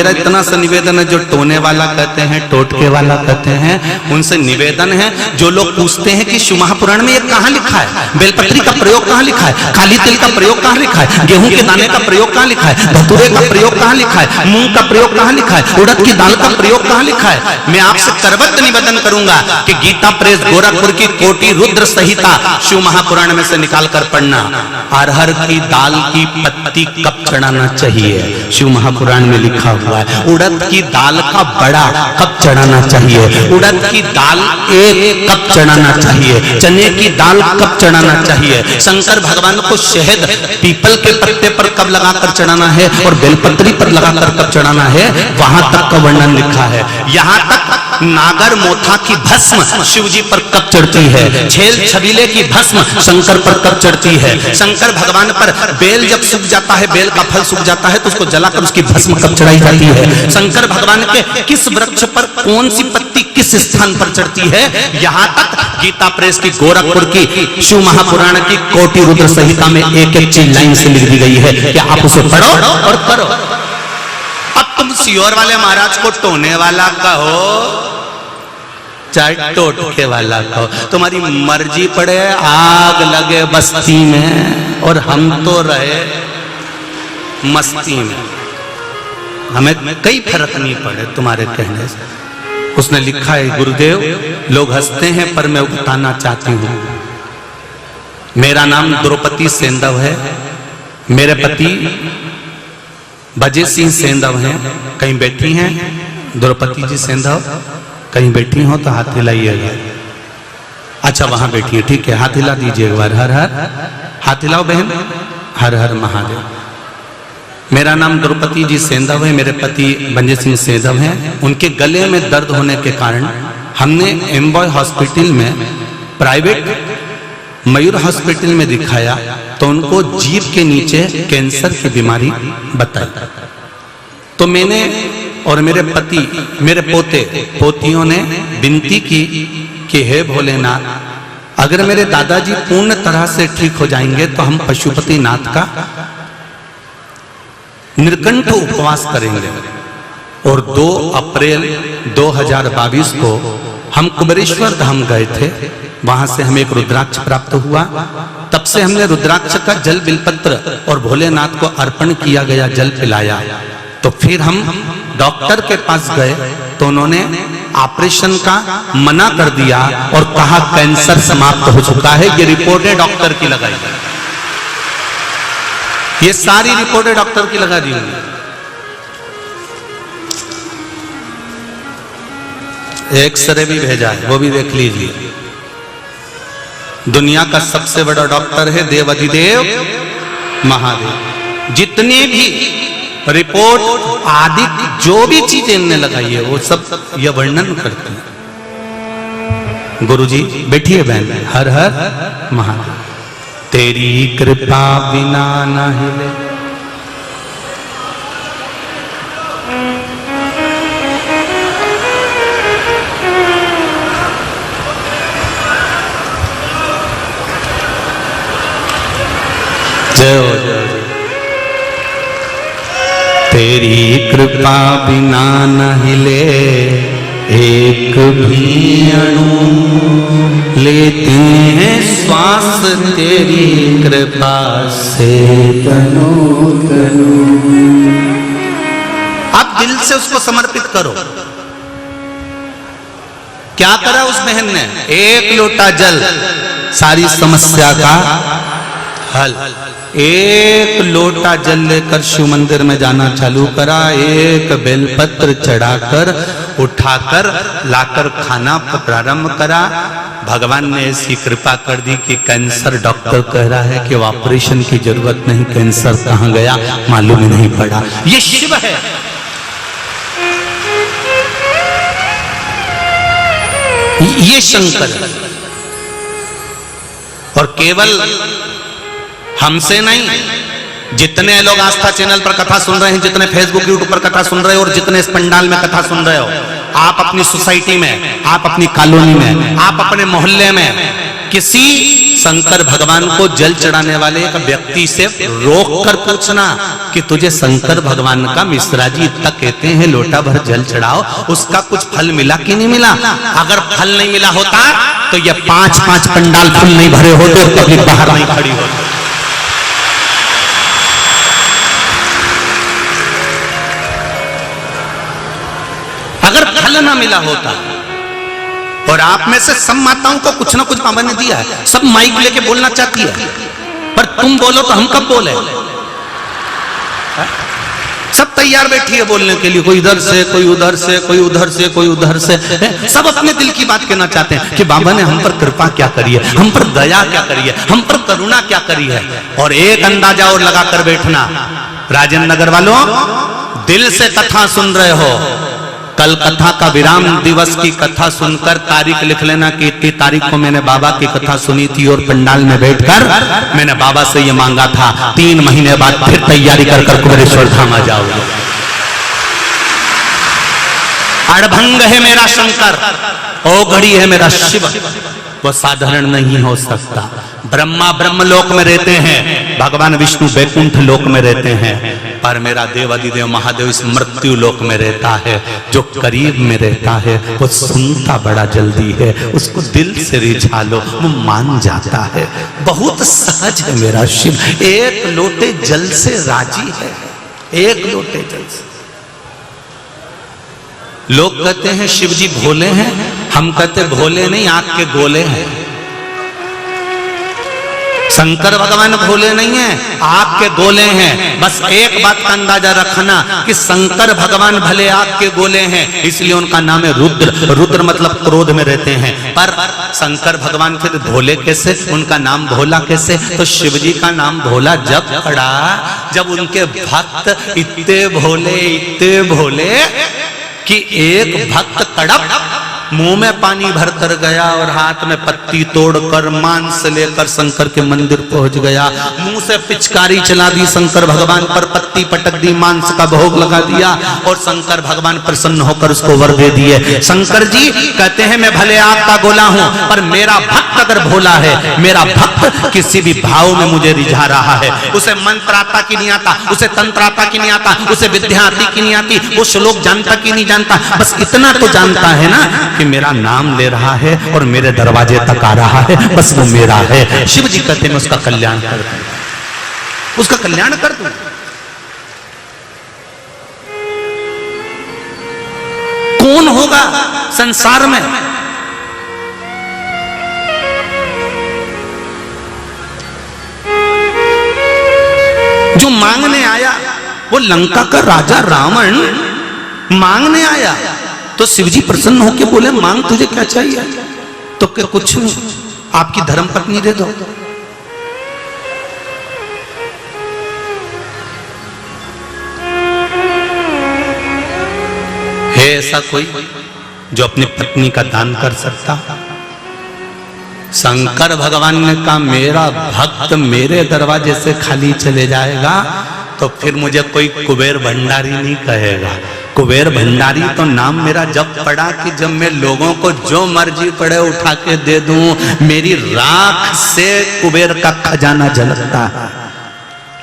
मेरा इतना सा निवेदन है, जो टोने वाला कहते हैं, टोटके वाला कहते हैं, उनसे निवेदन है, जो लोग पूछते हैं कि शिव महापुराण में ये कहाँ लिखा है, बेलपत्री का प्रयोग कहाँ लिखा है, काली तिल का प्रयोग कहाँ लिखा है, गेहूं के दाने का प्रयोग कहाँ लिखा है, धतूरे का प्रयोग कहाँ लिखा है, मूंग का प्रयोग कहाँ लिखा है, उड़द की दाल का प्रयोग कहाँ लिखा है। मैं आपसे करबद्ध निवेदन करूंगा कि गीता प्रेस गोरखपुर की कोटि रुद्र संहिता शिव महापुराण में से निकाल कर पढ़ना। अरहर की दाल की पत्ती कब चढ़ाना चाहिए, शिव महापुराण में लिखा हुआ है। उड़द की दाल का बड़ा कब चढ़ाना चाहिए, उड़द की दाल एक कब चढ़ाना चाहिए, चने की दाल कब चढ़ाना चाहिए, शंकर भगवान को शहद पीपल के पत्ते पर कब लगाकर चढ़ाना है और बेलपत्री पर लगाकर कब चढ़ाना है, वहां तक का वर्णन लिखा है। यहाँ तक नागर मोथा की भस्म शिव जी पर कब चढ़ती है, छेल छबीले की भस्म शंकर पर कब चढ़ती है, शंकर भगवान पर बेल जब सूख जाता है, बेल का फल सूख जाता है तो उसको जलाकर उसकी भस्म कब चढ़ाई जाती है, शंकर भगवान के किस वृक्ष पर कौन सी पत्ती किस स्थान पर चढ़ती है। यहाँ तक गीता प्रेस की गोरखपुर की शिव महापुराण की कोटि रुद्र संहिता में एक एक चीज लाइन से लिख दी गई है कि आप उसे पढ़ो और करो। अब तुम सियोर वाले महाराज को टोने वाला कहो चाहे टोटके वाला कहो, तुम्हारी मर्जी पड़े, आग लगे बस्ती में और हम तो रहे मस्ती में, हमें कई फर्क नहीं पड़े तुम्हारे कहने से। उसने लिखा है, गुरुदेव लोग हंसते हैं पर मैं बताना चाहती हूं, मेरा नाम द्रौपदी सेंधव है, मेरे पति भजे सिंह सेंधव हैं, कहीं बैठी हैं द्रौपदी जी सेंधव, कहीं बैठी हो तो हाथ हिलाइएगा। अच्छा वहां बैठी है, ठीक है, हाथ हिला दीजिए एक बार, हर हर, हाथ हिलाओ बहन, हर हर महादेव। मेरा नाम द्रौपदी जी सेंधव है, मेरे पति भंजे सिंह सेंधव हैं। उनके गले में दर्द होने के कारण हमने एम्बॉय हॉस्पिटल में, प्राइवेट मयूर हॉस्पिटल में दिखाया तो उनको जीभ के नीचे कैंसर की बीमारी बताई। तो मैंने और मेरे पति, मेरे पोते पोतियों ने विनती की कि हे भोलेनाथ, अगर मेरे दादाजी पूर्ण तरह से ठीक हो जाएंगे तो हम पशुपति नाथ का निर्कंठ उपवास करेंगे। और 2 अप्रैल 2022 को हम कुबेरेश्वर धाम गए थे, वहां से हमें एक रुद्राक्ष प्राप्त हुआ। तब से हमने रुद्राक्ष का जल बिलपत्र और भोलेनाथ को अर्पण किया गया जल पिलाया। तो फिर हम डॉक्टर के पास गए तो उन्होंने ऑपरेशन का मना कर दिया और कहा कैंसर समाप्त हो चुका है। ये रिपोर्टें डॉक्टर की लगाई, ये सारी रिपोर्टें डॉक्टर की लगा दी होंगी। एक्सरे भी भेजा है, वो भी देख लीजिए। दुनिया का सबसे बड़ा डॉक्टर है देवाधिदेव महादेव। जितने भी रिपोर्ट आदि जो भी चीजें इनने लगाई है वो सब यह वर्णन करते हैं। गुरुजी बैठिए बहन, हर हर महादेव। तेरी कृपा बिना न हिले, जय हो जय। तेरी कृपा बिना न हिले एक भी अणु, लेते हैं श्वास तेरी कृपा से तनो तनो। आप दिल से उसको समर्पित करो। क्या करा उस बहन ने, एक लोटा जल सारी समस्या का हल। एक लोटा जल लेकर शिव मंदिर में जाना चालू करा, एक बेलपत्र चढ़ाकर उठाकर लाकर खाना प्रारंभ करा। भगवान ने ऐसी कृपा कर दी कि कैंसर डॉक्टर कह रहा है कि ऑपरेशन की जरूरत नहीं, कैंसर कहां गया मालूम ही नहीं पड़ा। ये शिव है। ये शंकर है। और केवल हमसे नहीं, जितने लोग आस्था चैनल पर कथा सुन रहे हैं, जितने फेसबुक यूट्यूब पर कथा सुन रहे हो और जितने इस पंडाल में कथा सुन रहे हो, आप अपनी सोसाइटी में, आप अपनी कॉलोनी में, आप अपने मोहल्ले में किसी शंकर भगवान को जल चढ़ाने वाले एक व्यक्ति से रोक कर पूछना कि तुझे शंकर भगवान का मिश्रा जी इतना कहते हैं लोटा भर जल चढ़ाओ, उसका कुछ फल मिला कि नहीं मिला? अगर फल नहीं मिला होता तो ये 5-5 पंडाल फल नहीं भरे होते और कभी बाहर नहीं खड़ी होती। अगर फल ना मिला होता, और आप में से सब माताओं को कुछ ना कुछ बाबा ने दिया है, सब माइक लेके बोलना चाहती है, पर तुम बोलो तो हम कब बोले? सब तैयार बैठी है बोलने के लिए, कोई इधर से, कोई उधर से, कोई उधर से, कोई उधर से, सब अपने दिल की बात कहना चाहते हैं कि बाबा ने हम पर कृपा क्या करी है, हम पर दया क्या करी है, हम पर करुणा क्या करी है। और एक अंदाजा और लगा कर बैठना, राजेंद्र नगर वालों, दिल से कथा सुन रहे हो, कल कथा का विराम दिवस की कथा सुनकर तारीख लिख लेना कि इतनी तारीख को मैंने बाबा की कथा सुनी थी और पंडाल में बैठकर मैंने बाबा से ये मांगा था, 3 महीने बाद फिर तैयारी कर कुबेरेश्वर धाम आ जाओगे। अड़भंग है मेरा शंकर, ओघड़ी है मेरा शिव, वो साधारण नहीं हो सकता। ब्रह्मा ब्रह्म लोक में रहते हैं, भगवान विष्णु वैकुंठ लोक में रहते हैं, पर मेरा देवादिदेव महादेव इस मृत्यु लोक में रहता है। जो करीब में रहता है वो सुनता बड़ा जल्दी है, उसको दिल से रिझा लो वो मान जाता है। बहुत सहज है मेरा शिव, एक लोटे जल से राजी है, एक लोटे जल से। लोग कहते हैं शिव जी भोले हैं, हम कहते भोले नहीं, आग के गोले हैं। शंकर भगवान भोले नहीं है, आग के गोले हैं। बस एक बात का अंदाजा रखना कि शंकर भगवान भले आग के गोले हैं, इसलिए उनका नाम है रुद्र। रुद्र मतलब क्रोध में रहते हैं, पर शंकर भगवान फिर भोले कैसे, उनका नाम भोला कैसे? तो शिव जी का नाम भोला जब पड़ा जब उनके भक्त इतने भोले कि एक भक्त तड़प मुंह में पानी भरकर गया और हाथ में पत्ती तोड़कर मांस लेकर शंकर के मंदिर पहुंच गया। मुंह से पिचकारी चला दी शंकर भगवान पर, पत्ती पटक दी, मांस का भोग लगा दिया और शंकर भगवान प्रसन्न होकर उसको वर दे दिए। शंकर जी कहते हैं मैं भले आग का गोला हूं, पर मेरा भक्त अगर भोला है, मेरा भक्त किसी भी भाव में मुझे रिझा रहा है, उसे मंत्र आता की नहीं आता, उसे तंत्र आता की नहीं आता, उसे विद्या आती की नहीं आती, वो श्लोक जानता की नहीं जानता, बस इतना तो जानता है ना कि मेरा नाम ले रहा है और मेरे दरवाजे तक आ रहा है, बस वो मेरा है। शिव जी कहते हैं मैं उसका कल्याण कर दूं, उसका कल्याण कर दूं। कौन होगा संसार में जो मांगने आया? वो लंका का राजा रावण मांगने आया तो शिवजी प्रसन्न होकर बोले मांग तुझे क्या चाहिए? तो क्या कुछ नहीं, आपकी धर्म पत्नी दे दो। है ऐसा कोई जो अपनी पत्नी का दान कर सकता? शंकर भगवान ने कहा मेरा भक्त मेरे दरवाजे से खाली चले जाएगा तो फिर मुझे कोई कुबेर भंडारी नहीं कहेगा। कुबेर भंडारी तो नाम मेरा जब पड़ा कि जब मैं लोगों को जो मर्जी पड़े उठा के दे दूं। मेरी राख से कुबेर का खजाना झलकता है,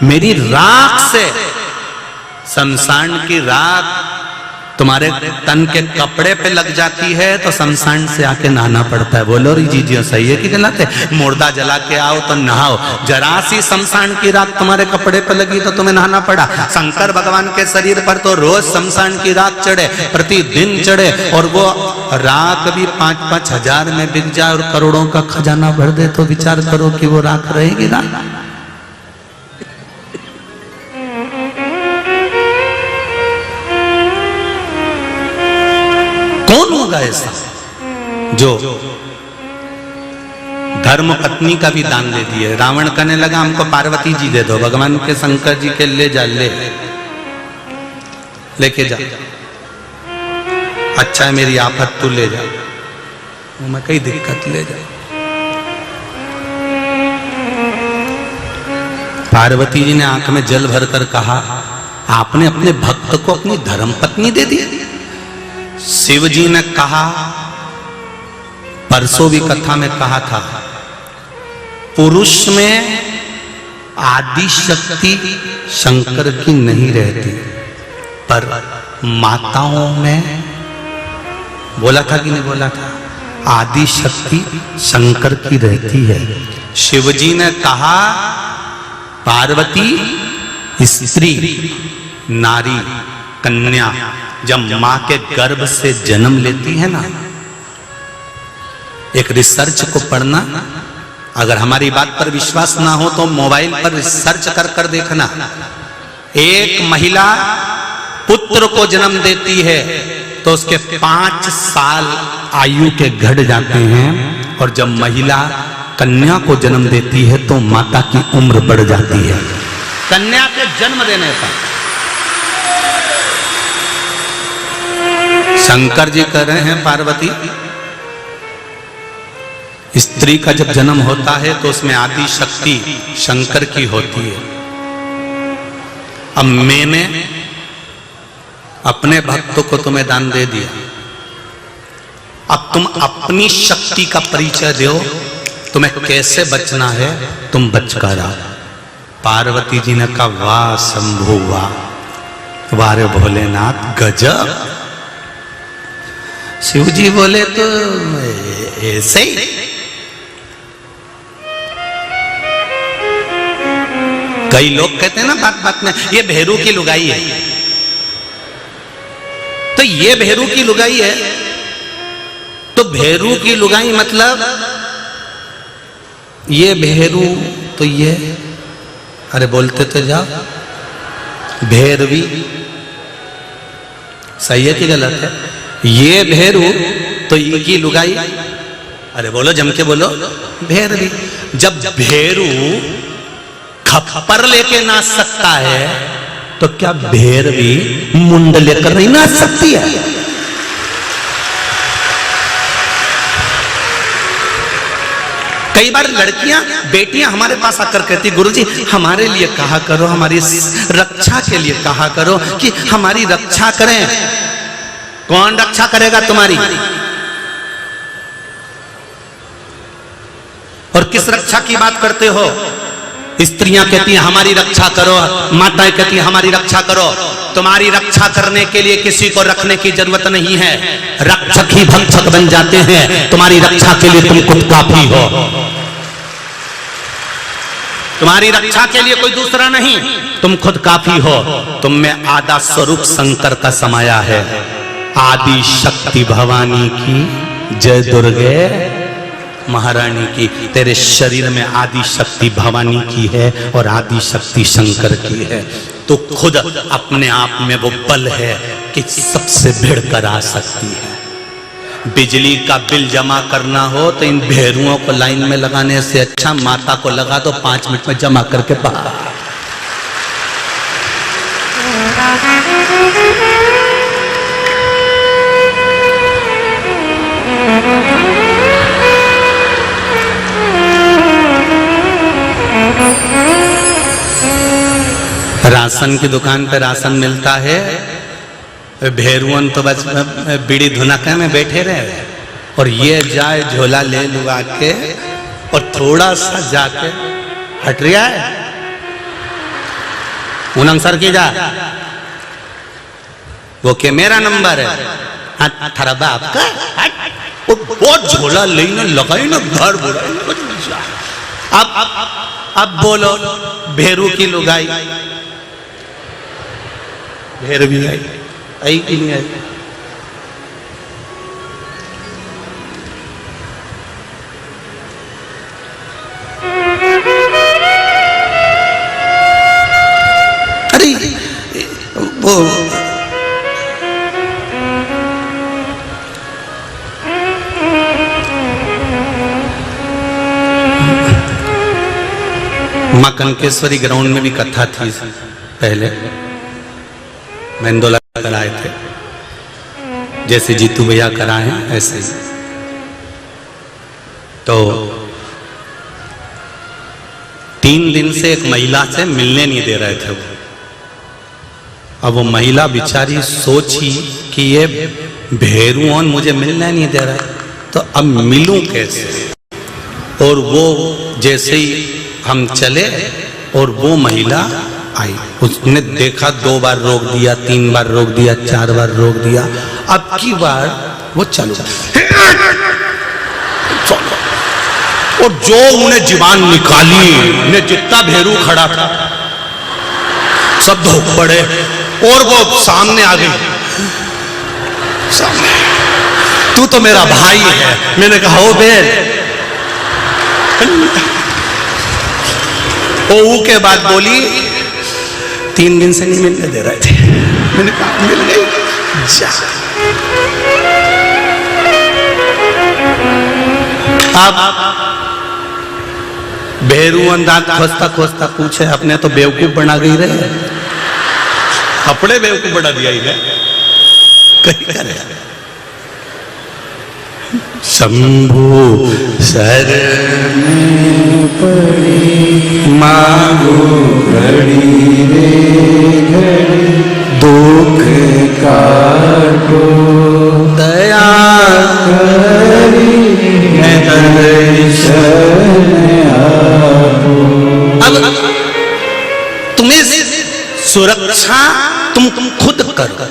मेरी राख से। शमशान की राख तुम्हारे तन के कपड़े पे लग जाती है तो शमशान से आके नहाना पड़ता है। बोलो री जी सही है कि गलत है? मुर्दा जला के आओ तो नहाओ, जरा सी शमशान की राख तुम्हारे कपड़े पे लगी तो तुम्हें नहाना पड़ा। शंकर भगवान के शरीर पर तो रोज शमशान की राख चढ़े, प्रतिदिन चढ़े, और वो राख भी 5-5 हजार में बिक जाए और करोड़ों का खजाना भर दे तो विचार करो कि वो राख रहेगी ना? कौन होगा ऐसा जो धर्म पत्नी का भी दान ले दिए? रावण कहने लगा हमको पार्वती जी दे दो, भगवान के शंकर जी के ले जा, लेके जा। अच्छा है मेरी आफत तू ले जा, मैं कई दिक्कत ले जा। पार्वती जी ने आंख में जल भरकर कहा आपने अपने भक्त को अपनी धर्म पत्नी दे दी? शिव जी ने कहा, परसों भी कथा में कहा था पुरुष में आदि शक्ति शंकर की नहीं रहती, पर माताओं में बोला था कि नहीं बोला था, आदि शक्ति शंकर की रहती है। शिवजी ने कहा पार्वती स्त्री, नारी, कन्या जब मां के गर्भ से जन्म लेती है ना, एक रिसर्च को पढ़ना, अगर हमारी बात पर विश्वास ना हो तो मोबाइल पर रिसर्च कर कर देखना। एक महिला पुत्र को जन्म देती है तो उसके 5 साल आयु के घट जाते हैं, और जब महिला कन्या को जन्म देती है तो माता की उम्र बढ़ जाती है। कन्या के जन्म देने पर शंकर जी कह रहे हैं पार्वती, स्त्री का जब जन्म होता है तो उसमें आदि शक्ति शंकर की होती है। अब मैंने अपने भक्तों को तुम्हें दान दे दिया, अब तुम अपनी शक्ति का परिचय दो, तुम्हें कैसे बचना है तुम बच कर आओ। पार्वती जी ने कहा वाह शंभु वाह, वारे भोलेनाथ गजब। शिव जी बोले तो ऐसे ही। कई लोग कहते हैं ना बात बात में ये भेरू की लुगाई है, तो ये भेरू की लुगाई है, तो भेरू की लुगाई मतलब ये भेरू, तो ये अरे बोलते तो जाओ, भैरवी सही है कि गलत है? ये भेरू तो ये की लुगाई, अरे बोलो जम के बोलो, भैरवी। जब भेरू खप्पर लेके नाच सकता है तो क्या भैरवी मुंड लेकर नहीं नाच सकती है? कई बार लड़कियां बेटियां हमारे पास आकर कहती गुरुजी हमारे लिए कहा करो, हमारी रक्षा के लिए कहा करो कि हमारी रक्षा करें। कौन रक्षा करेगा तुम्हारी? और किस रक्षा की बात करते हो? स्त्रियां कहती हैं हमारी रक्षा करो, माताएं कहती हैं हमारी रक्षा करो। तुम्हारी रक्षा करने के लिए किसी को रखने की जरूरत नहीं है, रक्षक ही भक्षक बन जाते हैं। तुम्हारी रक्षा के लिए तुम खुद काफी हो, तुम्हारी रक्षा के लिए कोई दूसरा नहीं, तुम खुद काफी हो। तुम में आधा स्वरूप शंकर का समाया है। आदि शक्ति भवानी की जय, दुर्गे महारानी की। तेरे शरीर में आदि शक्ति भवानी की है और आदि शक्ति शंकर की है। तो खुद अपने आप में वो बल है कि सबसे भिड़ कर आ सकती है। बिजली का बिल जमा करना हो तो इन भेरुओं को लाइन में लगाने से अच्छा माता को लगा दो, 5 मिनट में जमा करके बाहर। राशन की दुकान पे राशन मिलता है, भेरुअन तो बस बीड़ी धुनके में बैठे रहे, और ये जाए झोला ले लुआ के और थोड़ा सा जाके हट रहा है उनंग सर की जा, वो के मेरा नंबर है थारा बाप का, वो झोला लेना लगाई ना घर बुरा। अब बोलो भेरू की लुगाई भैरवी आई कि नहीं आई? अरे वो मां कनकेश्वरी ग्राउंड में भी कथा थी पहले, मेंदोला कराए थे, जैसे जीतू भैया कराए हैं ऐसे ही। तो 3 दिन से एक महिला से मिलने नहीं दे रहे थे वो। अब वो महिला बेचारी सोची कि ये भेरुओं मुझे मिलने नहीं दे रहा है, तो अब मिलूं कैसे? और वो जैसे ही हम चले और वो महिला आई, उसने देखा 2 बार रोक दिया, 3 बार रोक दिया, 4 बार रोक दिया, अब की बार वो चलो और जो उन्हें जीवान निकाली, ने जितना भेरू खड़ा था सब धोख पड़े और वो सामने आ गई। सामने, तू तो मेरा भाई है। मैंने कहा हो बेल। ओ के बाद बोली 3 दिन से नहीं मिलने दे रहे थे। मैंने कहा मिल गई, जा। अब भेरू अंदाज खोजता खोजता पूछे, अपने तो बेवकूफ बना गई रहे, अपने बेवकूफ बना दिया ही है कहीं करे। शंभु शरण पड़ी मांगो घड़ी रे घड़ी, दुख काटो दया करी अब तुम्हें सुरक्षा तुम खुद करो।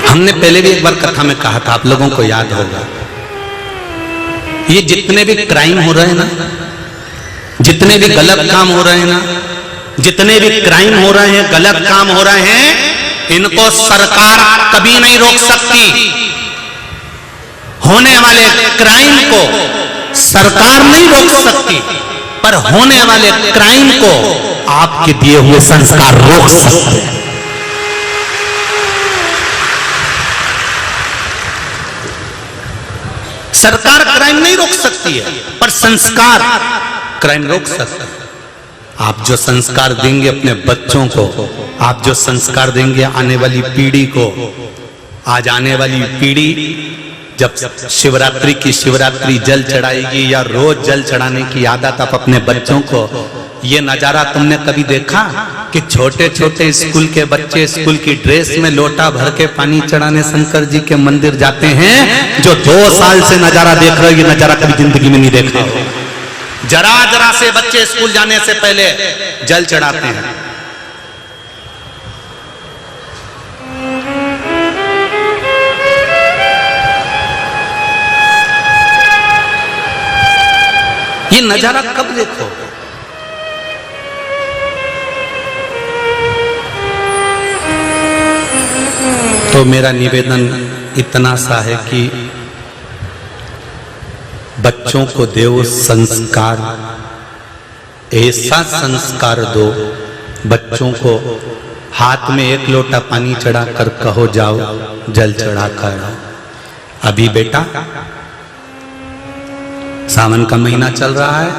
हमने पहले भी एक बार कथा में कहा था, आप लोगों को याद होगा, ये जितने भी क्राइम हो रहे हैं ना, जितने भी गलत काम हो रहे हैं ना, जितने भी क्राइम हो रहे हैं, गलत काम हो रहे हैं, इनको सरकार कभी नहीं रोक सकती। होने वाले क्राइम को सरकार नहीं रोक सकती, पर होने वाले क्राइम को आपके दिए हुए संस्कार रोक सकते हैं। सरकार क्राइम नहीं रोक सकती है, पर संस्कार क्राइम रोक सकता है। आप जो संस्कार देंगे अपने बच्चों को, आप जो संस्कार देंगे आने वाली पीढ़ी को, आज आने वाली पीढ़ी जब शिवरात्रि की शिवरात्रि जल चढ़ाएगी या रोज जल चढ़ाने की आदत आप अपने बच्चों को, ये नजारा तुमने कभी देखा कि छोटे छोटे स्कूल के बच्चे स्कूल की ड्रेस में लोटा भर के पानी चढ़ाने शंकर जी के मंदिर जाते हैं? जो 2 साल से नजारा देख रहे हो, ये नजारा कभी जिंदगी में नहीं देखा। जरा जरा से बच्चे स्कूल जाने से पहले जल चढ़ाते हैं। ये नजारा कब देखो? तो मेरा निवेदन इतना सा है कि बच्चों को दो संस्कार, ऐसा संस्कार दो बच्चों को, हाथ में 1 लोटा पानी चढ़ा कर कहो जाओ जल चढ़ा कर। अभी बेटा सावन का महीना चल रहा है,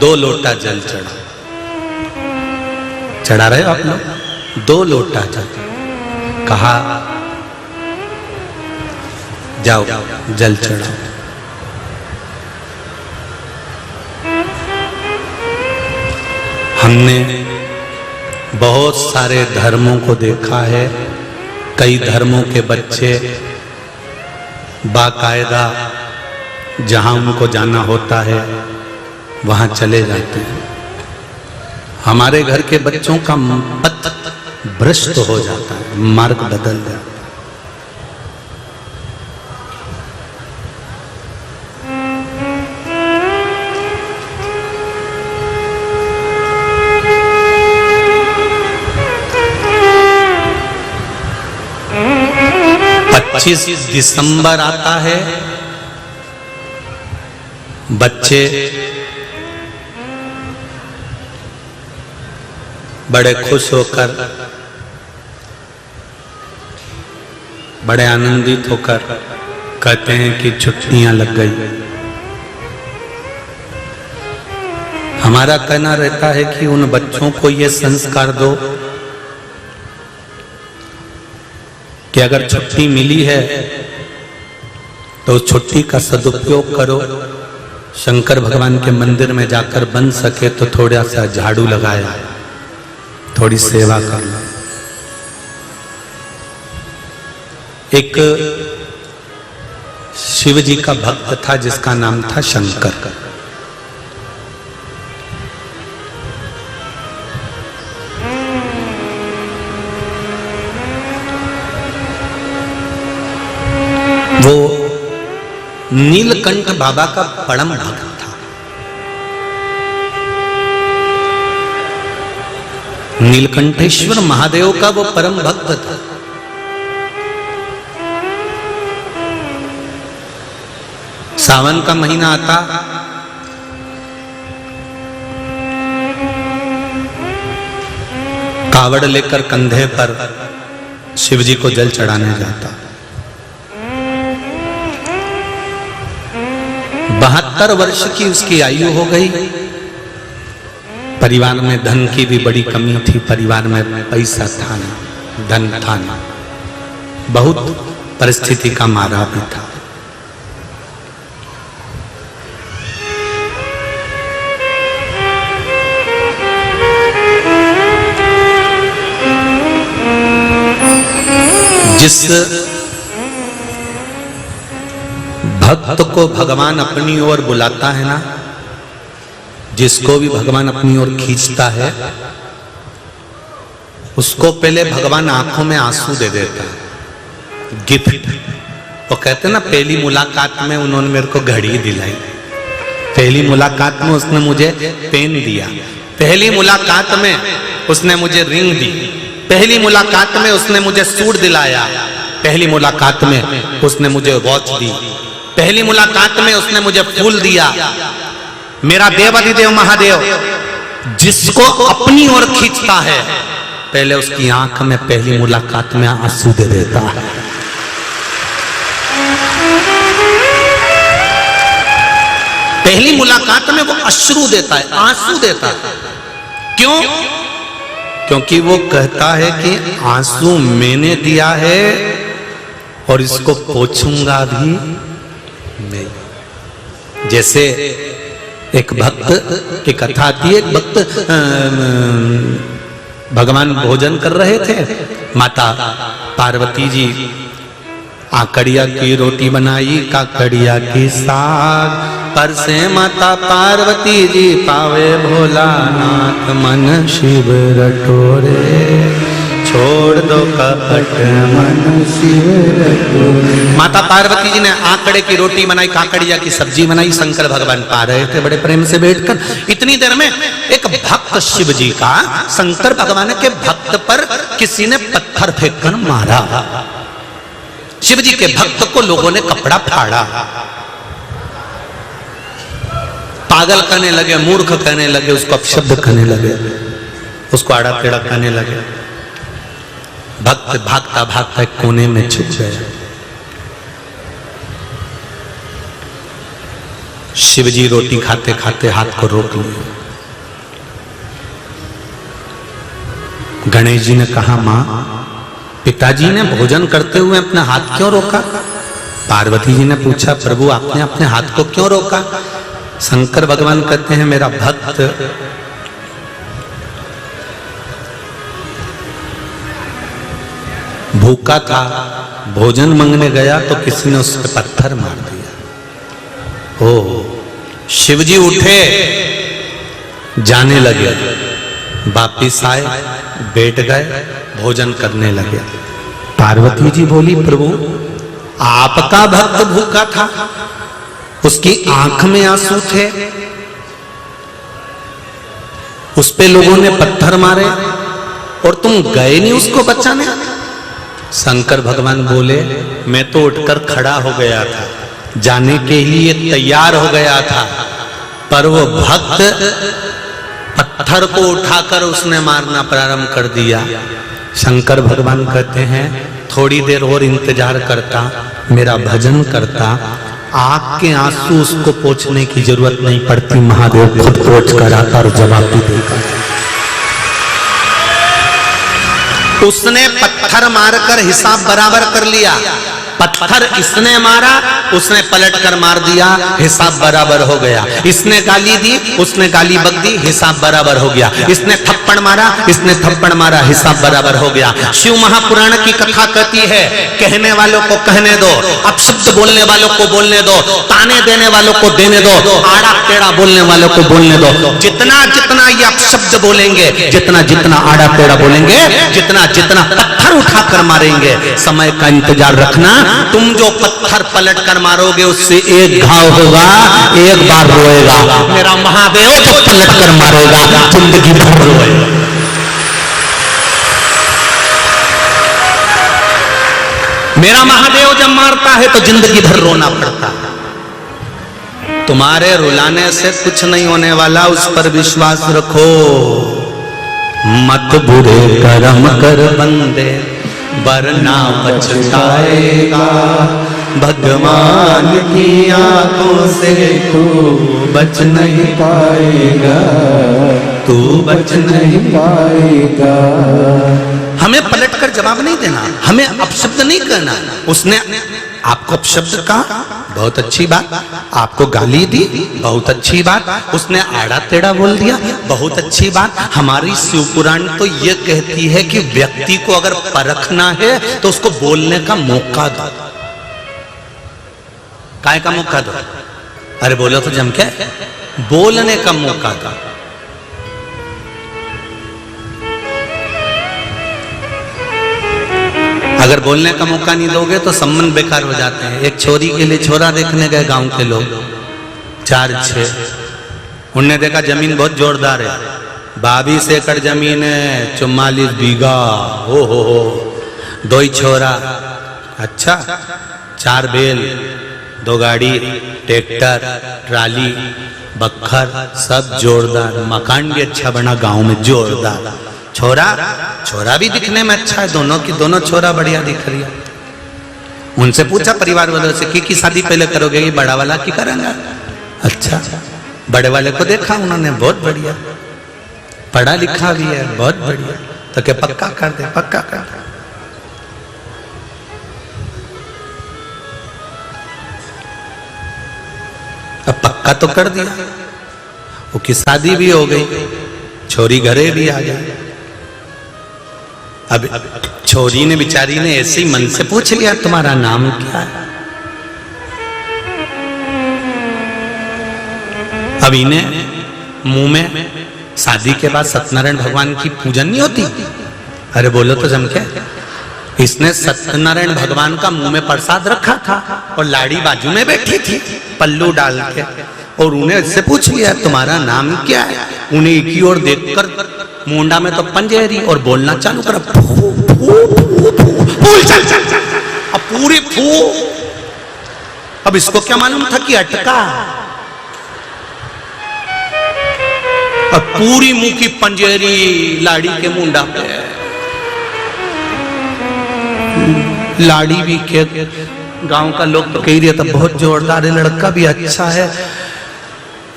2 लोटा जल चढ़ा रहे हो आप लोग? 2 लोटा जल, कहा जाओ जल चढ़ाओ। हमने बहुत सारे धर्मों को देखा है, कई धर्मों के बच्चे बाकायदा जहां उनको जाना होता है वहां चले जाते हैं। हमारे घर के बच्चों का पथ भ्रष्ट हो जाता है, मार्ग बदल जाता है। पच्चीस दिसंबर आता है, बच्चे बड़े खुश होकर, बड़े आनंदित होकर कहते हैं कि छुट्टियां लग गई। हमारा कहना रहता है कि उन बच्चों को ये संस्कार दो कि अगर छुट्टी मिली है तो उस छुट्टी का सदुपयोग करो। शंकर भगवान के मंदिर में जाकर बन सके तो थोड़ा सा झाड़ू लगाया, थोड़ी सेवा कर लो। एक शिव जी का भक्त था जिसका नाम था शंकर। वो नीलकंठ बाबा का परम भक्त था। नीलकंठेश्वर महादेव का वो परम भक्त था। सावन का महीना आता, कावड़ लेकर कंधे पर शिव जी को जल चढ़ाने जाता। 72 वर्ष की उसकी आयु हो गई। परिवार में धन की भी बड़ी कमी थी, परिवार में पैसा था ना, धन था ना, बहुत परिस्थिति का मारा भी था। जिस भक्त को भगवान अपनी ओर बुलाता है ना, जिसको भी भगवान अपनी ओर खींचता है, उसको पहले भगवान आंखों में आंसू दे देता है, गिफ्ट। वो कहते ना, पहली मुलाकात में उन्होंने मेरे को घड़ी दिलाई, पहली मुलाकात में उसने मुझे पेन दिया, पहली मुलाकात में उसने मुझे रिंग दी, पहली मुलाकात में उसने मुझे सूट दिलाया, पहली मुलाकात में उसने मुझे वॉच दी, पहली मुलाकात में उसने मुझे फूल दिया। मेरा देवाधिदेव महादेव जिसको अपनी ओर खींचता है, पहले उसकी आंख में पहली मुलाकात में आंसू दे देता है। पहली मुलाकात में वो अश्रु देता है, आंसू देता है। क्यों? क्योंकि वो कहता है कि आंसू मैंने दिया है और इसको पोंछूंगा भी मैं। जैसे एक भक्त की कथा आती है, एक भक्त भगवान भोजन कर रहे थे, माता पार्वती जी आकड़िया की रोटी बनाई, काकड़िया की साग, पर से माता पार्वती जी पावे भोलानाथ, मन शिव रटोरे, छोड़ दो कपट मन शिव रटोरे। माता पार्वती जी ने आकड़े की रोटी बनाई, काकड़िया की सब्जी बनाई, शंकर भगवान पा रहे थे बड़े प्रेम से बैठकर। इतनी देर में एक भक्त शिव जी का शंकर भगवान के भक्त पर किसी ने पत्थर फेंककर मारा। शिव जी के भक्त को लोगों ने कपड़ा फाड़ा, पागल कहने लगे, मूर्ख कहने लगे, उसको अपशब्द कहने लगे, उसको आड़ा टेढ़ा कहने लगे। भक्त भागता भागता एक कोने में छुप गया। शिव जी रोटी खाते खाते हाथ को रोक लिया। गणेश जी ने कहा, मां, पिताजी ने भोजन करते हुए अपना हाथ क्यों रोका? पार्वती जी ने पूछा, प्रभु आपने अपने हाथ को क्यों रोका? शंकर भगवान कहते हैं, मेरा भक्त भूखा था, भोजन मांगने गया तो किसी ने उस पर पत्थर मार दिया। ओ, शिवजी उठे, जाने लगे, वापिस आए, बैठ गए, भोजन करने लगे। पार्वती जी बोली, प्रभु आपका भक्त भूखा था, उसकी आंख में आंसू थे, उस पे लोगों ने पत्थर मारे और तुम गए नहीं उसको बचाने। शंकर भगवान बोले, मैं तो उठकर खड़ा हो गया था, जाने के लिए तैयार हो गया था, पर वो भक्त पत्थर को उठाकर उसने मारना प्रारंभ कर दिया। शंकर भगवान कहते हैं, थोड़ी देर और इंतजार करता, मेरा भजन करता, आंख के आंसू उसको पोंछने की जरूरत नहीं पड़ती, महादेव खुद पोंछ कर आता और जवाब भी देगा। उसने पत्थर मारकर हिसाब बराबर कर लिया। पत्थर इसने मारा, उसने पलट कर मार दिया, हिसाब बराबर हो गया। इसने गाली दी, उसने गाली बक दी, हिसाब बराबर हो गया। इसने थप्पड़ मारा, इसने थप्पड़ मारा, हिसाब बराबर हो गया। शिव महापुराण की कथा कहती है, कहने वालों को कहने दो, अपशब्द बोलने वालों को बोलने दो, ताने देने वालों को देने दो, आड़ा टेढ़ा बोलने वालों को बोलने दो। जितना जितना ये अपशब्द बोलेंगे, जितना जितना आड़ा टेढ़ा बोलेंगे, जितना जितना पत्थर उठाकर मारेंगे, समय का इंतजार रखना। तुम जो पत्थर पलट कर मारोगे उससे एक घाव होगा, एक बार रोएगा। मेरा महादेव जो पलट कर मारेगा जिंदगी भर रोएगा। मेरा महादेव जब मारता है तो जिंदगी भर रोना पड़ता है। तुम्हारे रुलाने से कुछ नहीं होने वाला, उस पर विश्वास रखो। मत बुरे कर्म कर बंदे, वरना पछताएगा। भगवान की आंखों से तू बच नहीं पाएगा, तू बच नहीं पाएगा। हमें पलटकर जवाब नहीं देना, हमें अपशब्द नहीं कहना। उसने आपको अपशब्द कहा, बहुत अच्छी बात। आपको गाली दी, बहुत अच्छी बात। उसने आड़ा टेढ़ा बोल दिया, बहुत अच्छी बात। हमारी शिव पुराण तो ये कहती है कि व्यक्ति को अगर परखना है तो उसको बोलने का मौका दो। काय का मौका दो? अरे बोलो तो जम के, बोलने का मौका दो। अगर बोलने का मौका नहीं दोगे तो संबंध बेकार हो जाते हैं। एक छोरी के लिए छोरा देखने गए गांव के लोग, 4-6। उनने देखा जमीन बहुत जोरदार है, 22 एकड़ जमीन है, 44 बीघा। हो 2 ही छोरा, अच्छा 4 बैल, 2 गाड़ी, ट्रैक्टर, ट्राली, बखर, सब जोरदार। मकान भी अच्छा बना गांव में, जोरदार। छोरा भी दिखने में अच्छा है, दोनों की दोनों छोरा बढ़िया दिख रही है। उनसे पूछा परिवार वालों से कि शादी पहले करोगे, ये बड़ा वाला की करेंगे? अच्छा, बड़े वाले को देखा उन्होंने, बहुत बढ़िया, पढ़ा लिखा भी है, बहुत बढ़िया। तो क्या पक्का कर दे? पक्का कर दे। अब पक्का तो कर दिया, वो की शादी भी हो गई, छोरी घरे भी आ गई। अब छोरी ने बेचारी ने ऐसे ही मन से पूछ लिया, तुम्हारा नाम क्या है? अब इन्हें मुंह में शादी के बाद सत्यनारायण भगवान की पूजन नहीं होती? अरे बोलो तो जम के। इसने सत्यनारायण भगवान का मुंह में प्रसाद रखा था और लाड़ी बाजू में बैठी थी पल्लू डाल के, और उन्हें इससे पूछ लिया तुम्हारा नाम क्या है? उन्हें एक ही ओर देखकर मुंडा में तो पंजेरी और बोलना चालू करा, अब पूरी फू। अब इसको क्या मालूम था कि अटका, अब पूरी मुंह की पंजेरी लाड़ी के मुंडा पे। लाड़ी भी के गांव का लोग तो कह रहे था बहुत जोरदार है, लड़का भी अच्छा है।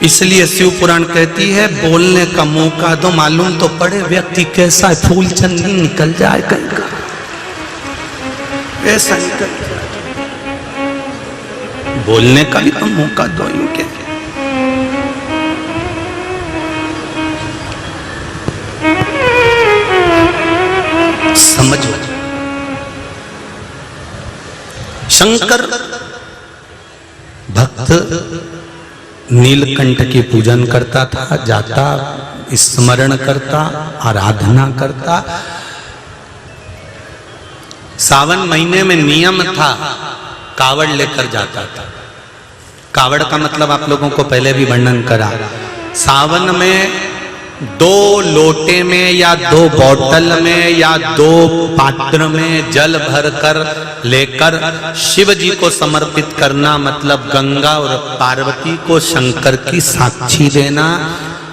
इसलिए शिव पुराण कहती है बोलने का मौका दो, मालूम तो पड़े व्यक्ति कैसा है, फूल चंदन निकल जाए कहीं का, ऐसा निकल जाए। बोलने का भी तो मौका दो इनके। समझो, शंकर भक्त नीलकंठ की पूजन करता था, जाता स्मरण करता, आराधना करता। सावन महीने में नियम था, कावड़ लेकर जाता था। कावड़ का मतलब आप लोगों को पहले भी वर्णन करा। सावन में 2 लोटे में या 2 बोतल में या 2 पात्र में जल भरकर लेकर शिव जी को समर्पित करना, मतलब गंगा और पार्वती को शंकर की साक्षी देना,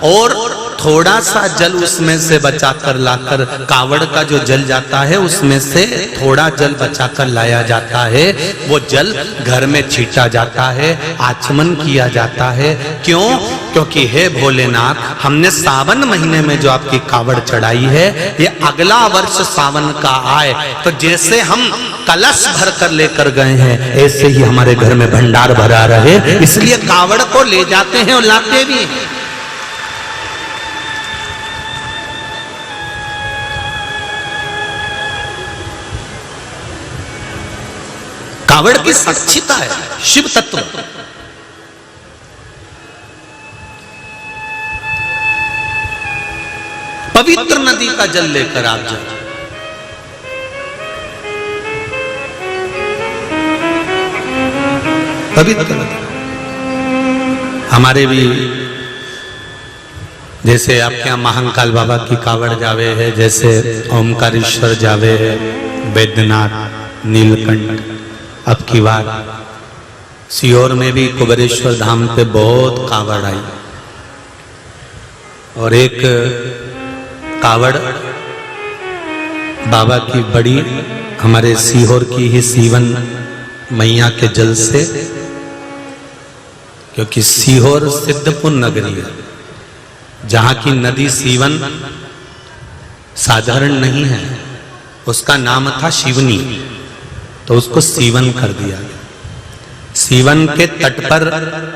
और थोड़ा सा जल उसमें से बचाकर लाकर, कावड़ का जो जल जाता है उसमें से थोड़ा जल बचाकर लाया जाता है। वो जल घर में छीटा जाता है, आचमन किया जाता है। क्यों? क्योंकि हे भोलेनाथ, हमने सावन महीने में जो आपकी कावड़ चढ़ाई है, ये अगला वर्ष सावन का आए तो जैसे हम कलश भर कर लेकर गए हैं, ऐसे ही हमारे घर में भंडार भरा रहे, इसलिए कावड़ को ले जाते हैं और लाते भी हैं। कावड़ की साक्षीता है शिव तत्व। पवित्र नदी का जल लेकर आप जाओ, पवित्र नदी। हमारे भी जैसे आपके यहाँ महाकाल बाबा की कावड़ जावे है, जैसे ओमकारेश्वर जावे है, बैद्यनाथ, नीलकंठ। अब की बार सीहोर में भी कुबेरेश्वर धाम पे बहुत कावड़ आई, और एक कावड़ बाबा की बड़ी हमारे सीहोर की ही सीवन मैया के जल से, क्योंकि सीहोर सिद्धपुर नगरी है, जहां की नदी सीवन साधारण नहीं है, उसका नाम था शिवनी, तो उसको सीवन कर दिया गया। सीवन के तट पर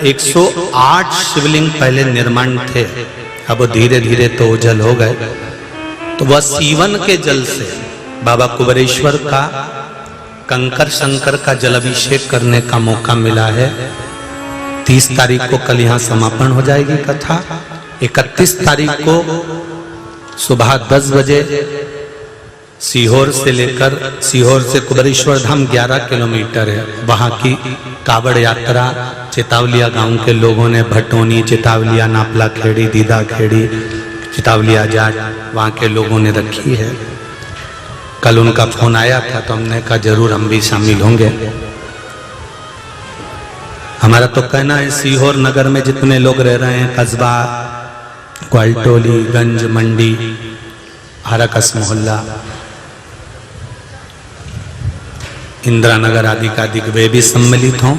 108 शिवलिंग पहले निर्माण थे, अब धीरे धीरे तो जल हो गए। तो वह सीवन के जल से बाबा कुबेरेश्वर का कंकर शंकर का जल अभिषेक करने का मौका मिला है। 30 तारीख को कल यहाँ समापन हो जाएगी कथा। 31 तारीख को सुबह 10 बजे सीहोर से लेकर, सीहोर से कुबेरेश्वर धाम 11 किलोमीटर है, वहां की कावड़ यात्रा चितावलिया गांव के लोगों ने भटोनी, चितावलिया, नापला खेड़ी, दीदा खेड़ी, चितावलिया जाट, वहां के लोगों ने रखी है। कल उनका फोन आया था तो हमने कहा जरूर हम भी शामिल होंगे। हमारा तो कहना है सीहोर नगर में जितने लोग रह रहे हैं, कस्बा, ग्वालटोली, गंज, मंडी, हरकस मोहल्ला, इंदिरा नगर आदि का अधिक वे भी सम्मिलित हों।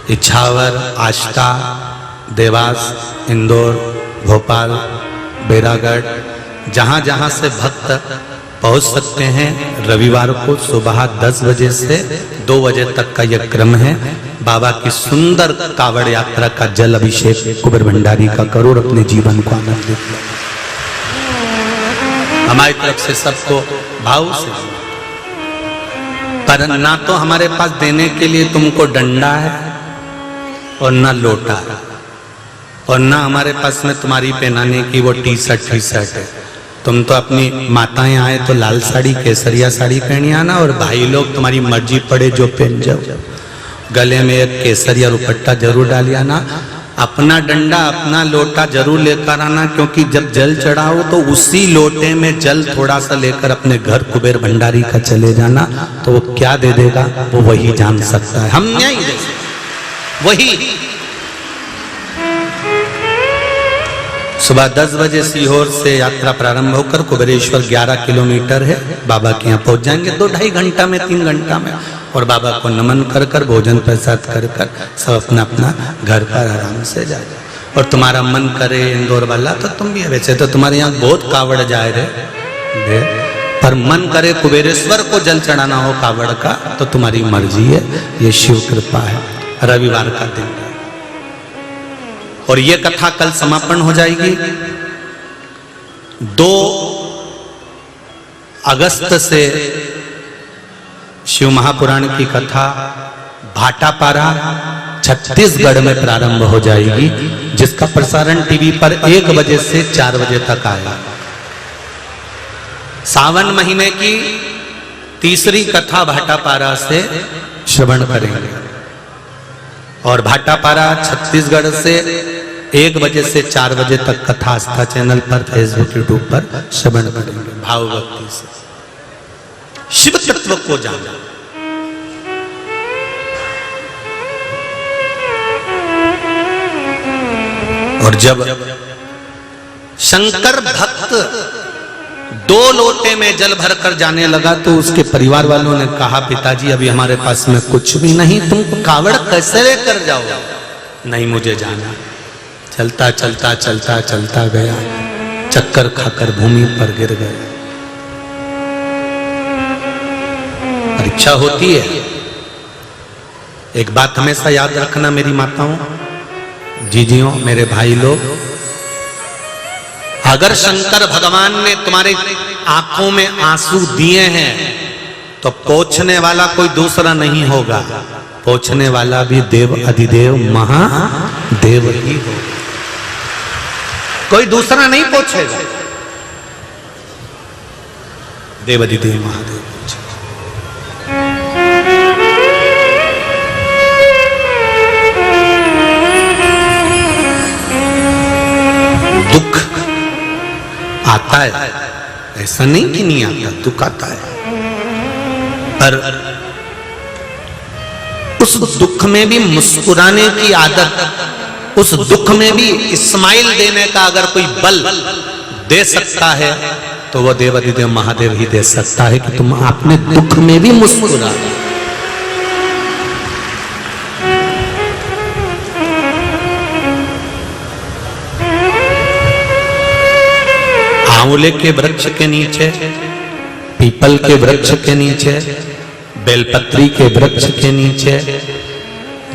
इछावर, आष्टा, देवास, इंदौर, भोपाल, बैरागढ़, जहां जहां से भक्त पहुंच सकते हैं, रविवार को सुबह 10 बजे से 2 बजे तक का यह क्रम है। बाबा की सुंदर कावड़ यात्रा का जल अभिषेक कुबेर भंडारी का करो और अपने जीवन को आनंदित करो। हमारी तरफ से सबको भाव से, पर ना तो हमारे पास देने के लिए तुमको डंडा है और ना लोटा है, और ना हमारे पास में तुम्हारी पहनाने की वो टी शर्ट है। तुम तो अपनी माताएं आए तो लाल साड़ी, केसरिया साड़ी पहनी आना, और भाई लोग तुम्हारी मर्जी पड़े जो पहन जाओ। गले में एक केसरिया दुपट्टा जरूर डाल आना। अपना डंडा, अपना लोटा जरूर लेकर आना, क्योंकि जब जल चढ़ाओ तो उसी लोटे में जल थोड़ा सा लेकर अपने घर कुबेर भंडारी का चले जाना। तो वो क्या दे देगा वो वही जान सकता है, हम नहीं दे सकते। वही सुबह 10 बजे सीहोर से यात्रा प्रारंभ होकर कुबेरेश्वर 11 किलोमीटर है, बाबा के यहाँ पहुंच जाएंगे 2-2.5 घंटा में, 3 घंटा में, और बाबा को नमन कर कर, भोजन प्रसाद कर कर सब अपना अपना घर पर आराम से जाए। और तुम्हारा मन करे इंदौर वाला तो तुम भी, वैसे तो तुम्हारे यहाँ बहुत कावड़ जाए रहे, पर मन करे कुबेरेश्वर को जल चढ़ाना हो कावड़ का तो तुम्हारी मर्जी है, ये शिव कृपा है। रविवार का दिन है और ये कथा कल समापन हो जाएगी। 2 अगस्त से शिव महापुराण की कथा भाटापारा छत्तीसगढ़ में प्रारंभ हो जाएगी, जिसका प्रसारण टीवी पर 1 बजे से 4 बजे तक आएगा। सावन महीने की तीसरी कथा भाटापारा से श्रवण करेंगे, और भाटापारा छत्तीसगढ़ से 1 बजे से 4 बजे तक कथा आस्था चैनल पर, फेसबुक, यूट्यूब पर श्रवण करेंगे। भाव भक्ति से शिव तत्व को जाना। और जब शंकर भक्त 2 लोटे में जल भरकर जाने लगा तो उसके परिवार वालों ने कहा, पिताजी अभी हमारे पास में कुछ भी नहीं, तुम कावड़ कैसे लेकर जाओ? नहीं, मुझे जाना। चलता चलता चलता चलता गया, चक्कर खाकर भूमि पर गिर गया। परीक्षा होती है। एक बात हमेशा याद रखना मेरी माताओं, जीजियों, मेरे भाई लोग, अगर शंकर भगवान ने तुम्हारे आंखों में आंसू दिए हैं तो पोंछने वाला कोई दूसरा नहीं होगा, पोंछने वाला भी देव अधिदेव महादेव ही होगा, कोई दूसरा नहीं पोंछेगा, देव अधिदेव महादेव पोंछेगा। दुख आता है, ऐसा नहीं कि नहीं आता, दुख आता है, पर उस दुख में भी मुस्कुराने की आदत, उस दुख में भी स्माइल देने का अगर कोई बल दे सकता है तो वो देवाधिदेव महादेव ही दे सकता है कि तुम अपने दुख में भी मुस्कुरा। आंवले के वृक्ष के नीचे, पीपल के वृक्ष के नीचे, बेलपत्री के वृक्ष के नीचे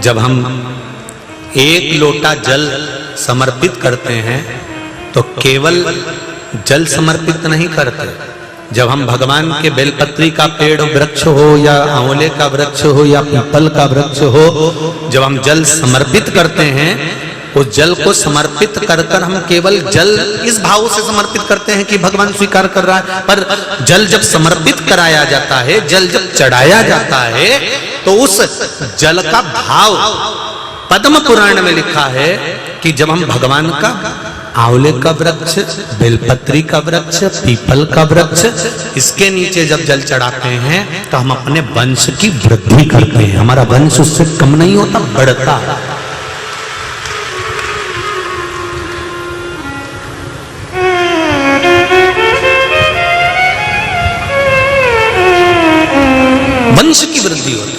जब हम एक लोटा जल समर्पित करते हैं तो केवल जल समर्पित नहीं करते। जब हम भगवान के बेलपत्री का पेड़ वृक्ष हो या आंवले का वृक्ष हो या पीपल का वृक्ष हो, जब हम जल समर्पित करते हैं, उस जल को समर्पित कर कर हम केवल जल इस भाव से समर्पित करते हैं कि भगवान स्वीकार कर रहा है, पर जल जब समर्पित कराया जाता है, जल जब चढ़ाया जाता है, तो उस जल का भाव पद्म पुराण में लिखा है कि जब हम भगवान का आंवले का वृक्ष, बेलपत्री का वृक्ष, पीपल का वृक्ष, इसके नीचे जब जल चढ़ाते हैं तो हम अपने वंश की वृद्धि करते हैं, हमारा वंश उससे कम नहीं होता, बढ़ता है। वंश की वृद्धि होती है।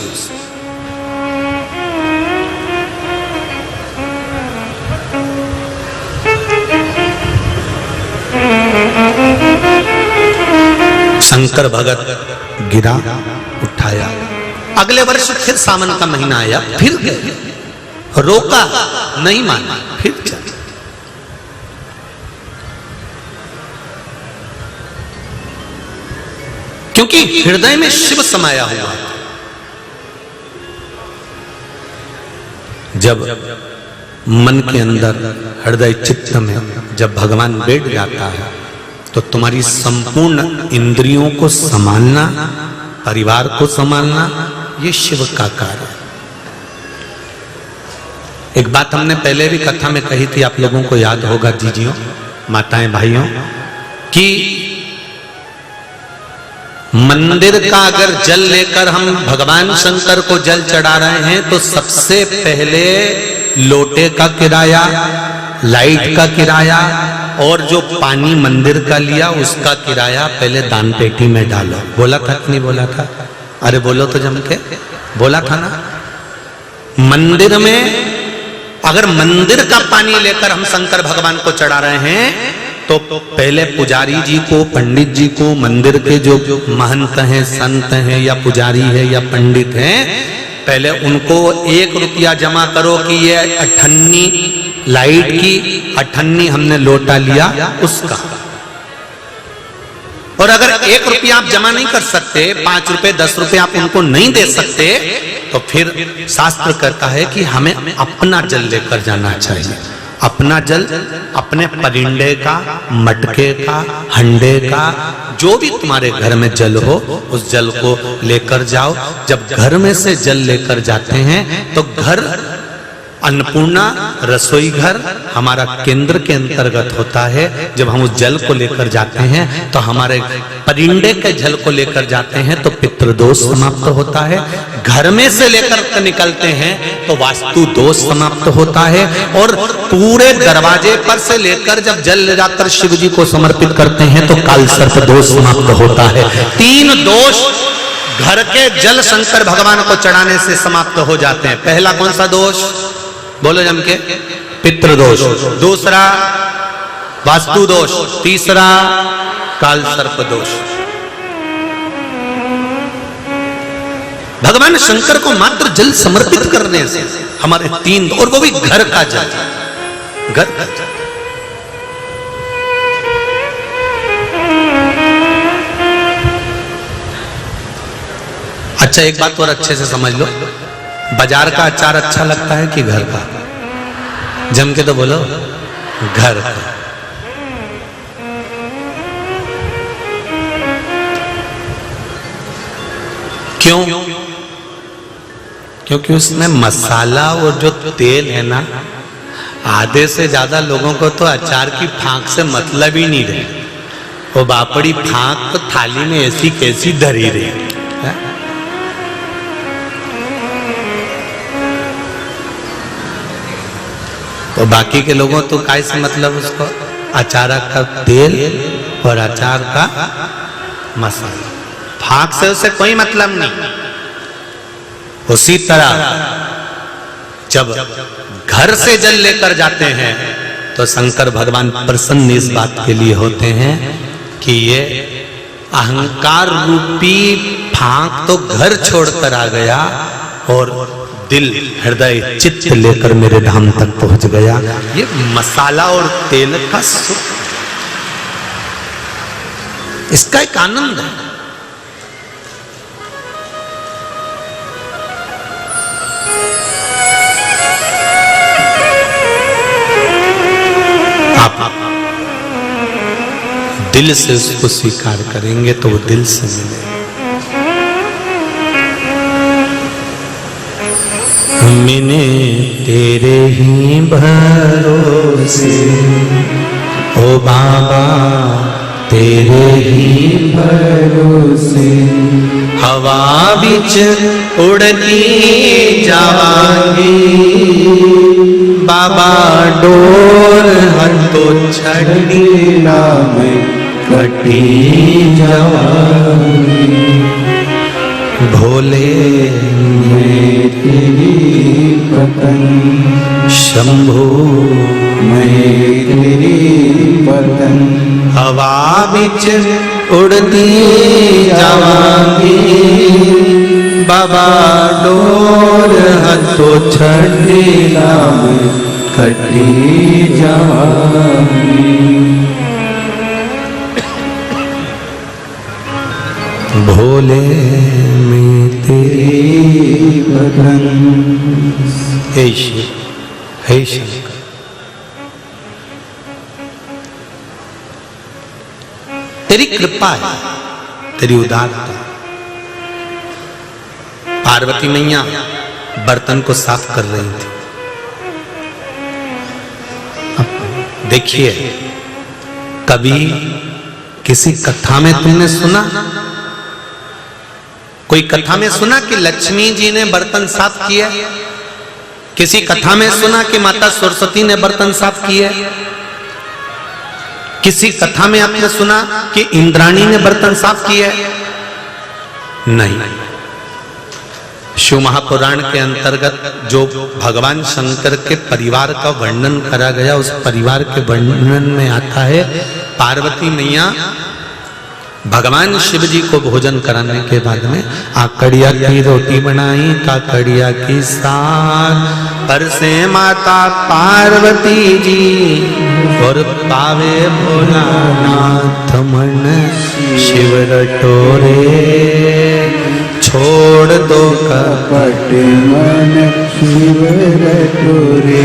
शंकर भगत गिरा, उठाया, अगले वर्ष फिर सावन का महीना आया, फिर गए, रोका नहीं माना, फिर चले। क्योंकि हृदय में शिव समाया हुआ। जब मन के अंदर, हृदय चित्त में जब भगवान बैठ जाता है तो तुम्हारी संपूर्ण इंद्रियों को संभालना, परिवार को संभालना, ये शिव का कार्य है। एक बात हमने पहले भी कथा में कही थी, आप लोगों को याद होगा जीजियों, माताएं, भाइयों, कि मंदिर का अगर जल लेकर हम भगवान शंकर को जल चढ़ा रहे हैं तो सबसे पहले लोटे का किराया, लाइट का किराया और जो पानी मंदिर का लिया उसका किराया पहले दान पेटी में डालो। बोला था कि नहीं बोला था? अरे बोलो तो जम के, बोला था ना। मंदिर में अगर मंदिर का पानी लेकर हम शंकर भगवान को चढ़ा रहे हैं तो पहले पुजारी जी को, पंडित जी को, मंदिर के जो महंत हैं, संत हैं या पुजारी है या पंडित हैं, पहले उनको 1 रुपया जमा करो कि ये अठन्नी लाइट की, अठन्नी हमने लोटा लिया उसका। और अगर 1 रुपया आप जमा नहीं कर सकते, 5 रुपए 10 रुपए आप उनको नहीं दे सकते, तो फिर शास्त्र कहता है कि हमें अपना जल लेकर जाना चाहिए। अपना जल, अपने परिंडे का, मटके का, हंडे का, जो भी तुम्हारे घर में जल हो उस जल को लेकर जाओ। जब घर में से जल लेकर जाते हैं तो घर अन्नपूर्णा रसोई घर हमारा केंद्र के अंतर्गत होता है। जब हम उस जल को लेकर जाते हैं तो हमारे परिंडे के जल को लेकर जाते हैं तो पितृदोष समाप्त होता है। घर में से लेकर निकलते हैं तो वास्तु दोष समाप्त होता है। और पूरे दरवाजे पर से लेकर जब जल ले जाकर शिव जी को समर्पित करते हैं तो काल सर्प दोष समाप्त होता है। 3 दोष घर के जल शंकर भगवान को चढ़ाने से समाप्त हो जाते हैं। पहला कौन सा दोष? बोलो जम के, पितृदोष। दूसरा वास्तु दोष। तीसरा काल सर्प दोष। भगवान शंकर को मात्र जल समर्पित करने से हमारे 3, और वो भी घर का जल, घर का जल। अच्छा, एक बात और अच्छे से समझ लो, बाजार का अचार अच्छा लगता है कि घर का? जम के तो बोलो, घर का। क्यों? क्योंकि उसमें मसाला और जो तेल है ना, आधे से ज्यादा लोगों को तो अचार की फांक से मतलब ही नहीं रहे। वो बापड़ी फांक तो थाली में ऐसी कैसी धरी रही है? तो बाकी के लोगों तो काय से मतलब उसको अचार का तेल और अचार का मसाला, फांक से उसे कोई मतलब नहीं। उसी तरह जब घर से जल लेकर जाते हैं तो शंकर भगवान प्रसन्न इस बात के लिए होते हैं कि ये अहंकार रूपी फांक तो घर छोड़कर आ गया और दिल, हृदय, चित्त लेकर मेरे धाम तक पहुंच गया। ये मसाला और तेल का सुख, इसका एक आनंद है। आप दिल से उसको स्वीकार करेंगे तो वो दिल से मिलेगा। मैंने तेरे ही भरोसे, ओ बाबा तेरे ही भरोसे, हवा बिच उड़ती जावांगी, बाबा डोर हथो छड़ी नाम कटी जावांगी, भोले मैं तेरी पतन, शंभू मैं तेरी पतन, हवा बिच उड़ती जावांगी, बाबा डोर हथो छड़ी नाम कटी जावांगी, भोले में तेरी बदन। हे शिव, हे शंकर, तेरी कृपा है, तेरी उदारता। पार्वती मैया बर्तन को साफ कर रही थी। देखिए, कभी किसी कथा में तुमने सुना, कोई कथा में सुना कि लक्ष्मी जी ने बर्तन साफ किए? किसी कथा में सुना कि माता सरस्वती ने बर्तन साफ किए? किसी कथा में आपने सुना कि इंद्राणी ने बर्तन साफ किए? नहीं। शिव महापुराण के अंतर्गत जो भगवान शंकर के परिवार का वर्णन करा गया, उस परिवार के वर्णन में आता है, पार्वती मैया भगवान शिव जी को भोजन कराने के बाद में आकड़िया की रोटी बनाई, काकड़िया की साग, पर से माता पार्वती जी और पावे भोलानाथ मन शिव रटोरे, छोड़ दो कपट मन शिव रटोरे,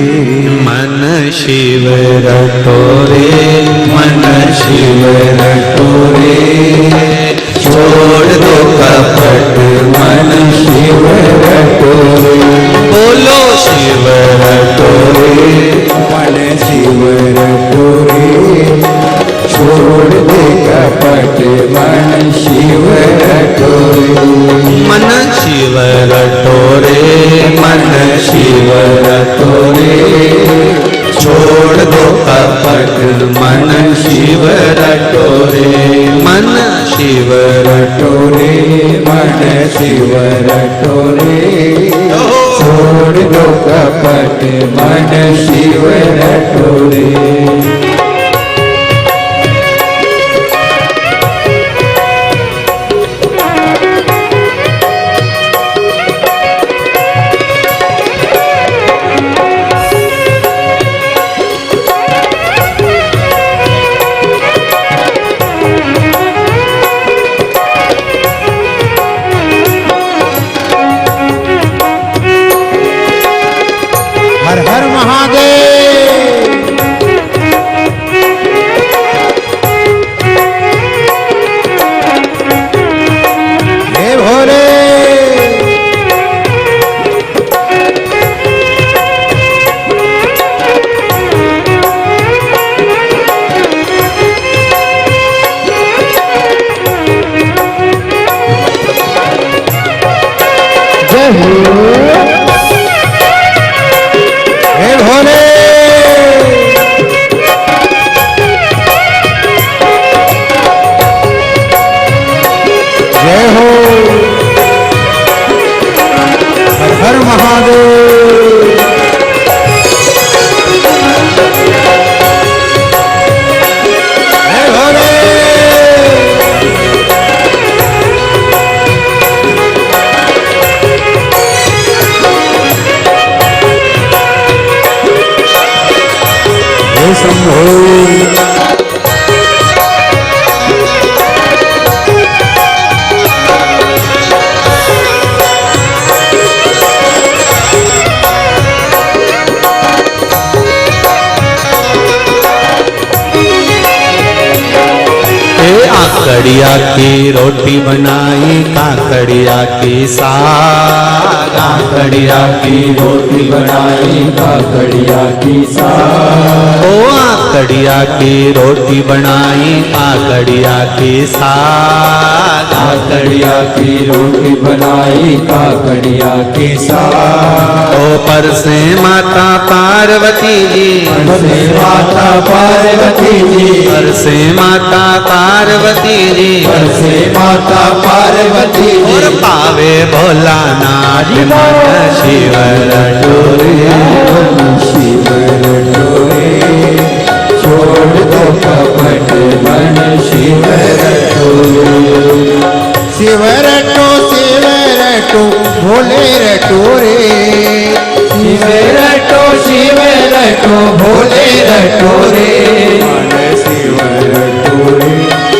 मन शिव रटोरे, मन शिव रटोरे, छोड़ दो कपट मन शिव रटोरे, बोलो शिव रटोरे, मन शिव रटोरे, छोड़ दे कपट मन शिव रटोरे, मन शिव रटोरे, मन शिव रटोरे, छोड़ दो कपट मन शिव रटोरे, मन शिव रटोरे, मन शिव रटोरे, छोड़ दो कपट मन शिव रटोरे। हे भोले जय हो हर हर महादेव जय भोले हे शंभो काकड़िया की रोटी बनाई काकड़िया की साग काकड़िया की रोटी बनाई काकड़िया की साग ओ आकड़िया की रोटी बनाई काकड़िया की साग काकड़िया की रोटी बनाई काकड़िया की साग ओ पर से माता पार्वती जी पर से माता पार्वती जी पर से माता पार्वती जी पर से माता पार्वती और जी पावे भोलानाथ मन शिव रटोरे शिव रटोरे छोड़ दो कपट मन शिव रटोरे शिव रटो भोले रटो रे शिव रटो भोले रटो रे मन शिव रटो रे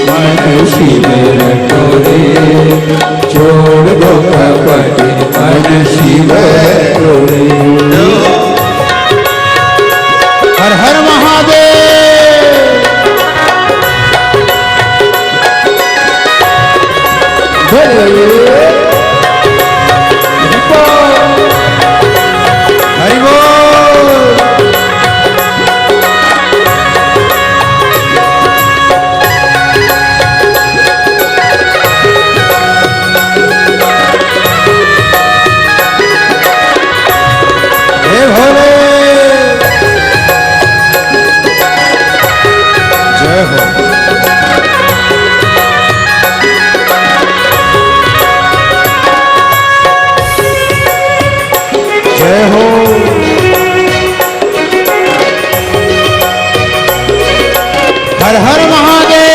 मन शिव रटो रे छोड़ दो कपट मन शिव रटो रे हर हर महादेव हरि बोल हे भोले जय हो जय हो हर हर महादेव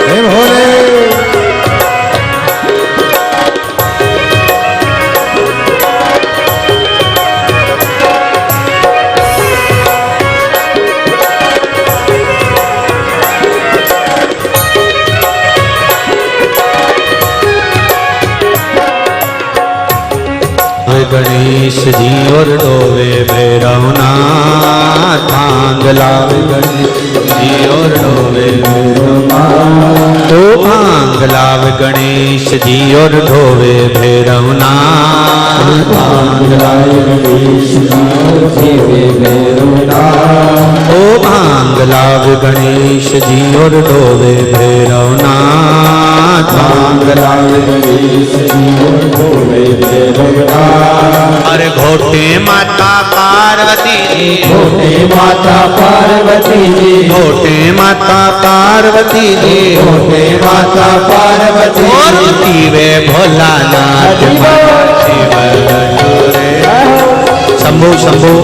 हे भोले गणेश जी और डोवे भैरवनाथ भांग लावे गणेश जी और डोवे भैरवनाथ ओ भांग लावे गणेश जी और ढोवे भैरवनाथ भांग लाए गणेश जी और ढोवे भैरवनाथ ओ भांग लावे गणेश जी और ढोवे भैरवनाथ भांग लाए गणेश जी और ढोवे भैरवनाथ अरे घोटे माता पार्वती जी घोटे माता पार्वती जी घोटे माता पार्वती जी घोटे माता पार्वती और जी पीवे भोलानाथ शिव रटोरे शंभु शंभु